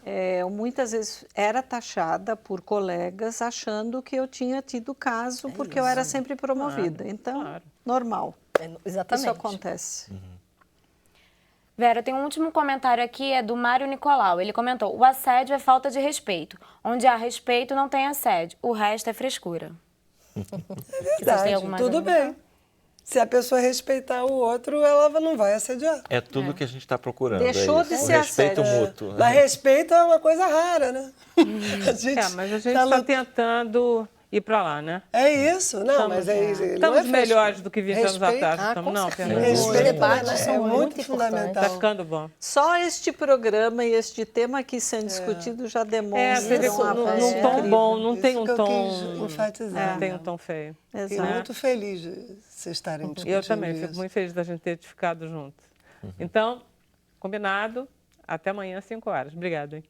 Eu muitas vezes era taxada por colegas achando que eu tinha tido caso porque eu era sempre promovida. Então, normal. Exatamente. Isso acontece. Vera, tem um último comentário aqui, é do Mário Nicolau. Ele comentou: o assédio é falta de respeito. Onde há respeito, não tem assédio. O resto é frescura. É verdade, tudo bem. Se a pessoa respeitar o outro, ela não vai assediar. É tudo que a gente está procurando. Deixou de ser respeito assédio. mútuo. Mas respeito é uma coisa rara, né? Mas a gente está tentando ir para lá, né? É isso, não, mas é isso. Estamos melhores do que 20 anos Respeito. atrás, Ah, estamos, com não, certeza. Fernanda? Os debates são é muito muito importantes. fundamental. Está ficando bom. Só este programa e este tema aqui sendo discutido já demonstra Você vê num tom bom, não tem um Isso que eu tom... quis enfatizar. Não tem um tom feio. Fiquei Exato. muito feliz de vocês estarem discutindo Eu também, isso. fico muito feliz da gente ter ficado junto. Então, combinado, até amanhã, às 5 horas. Obrigada, hein?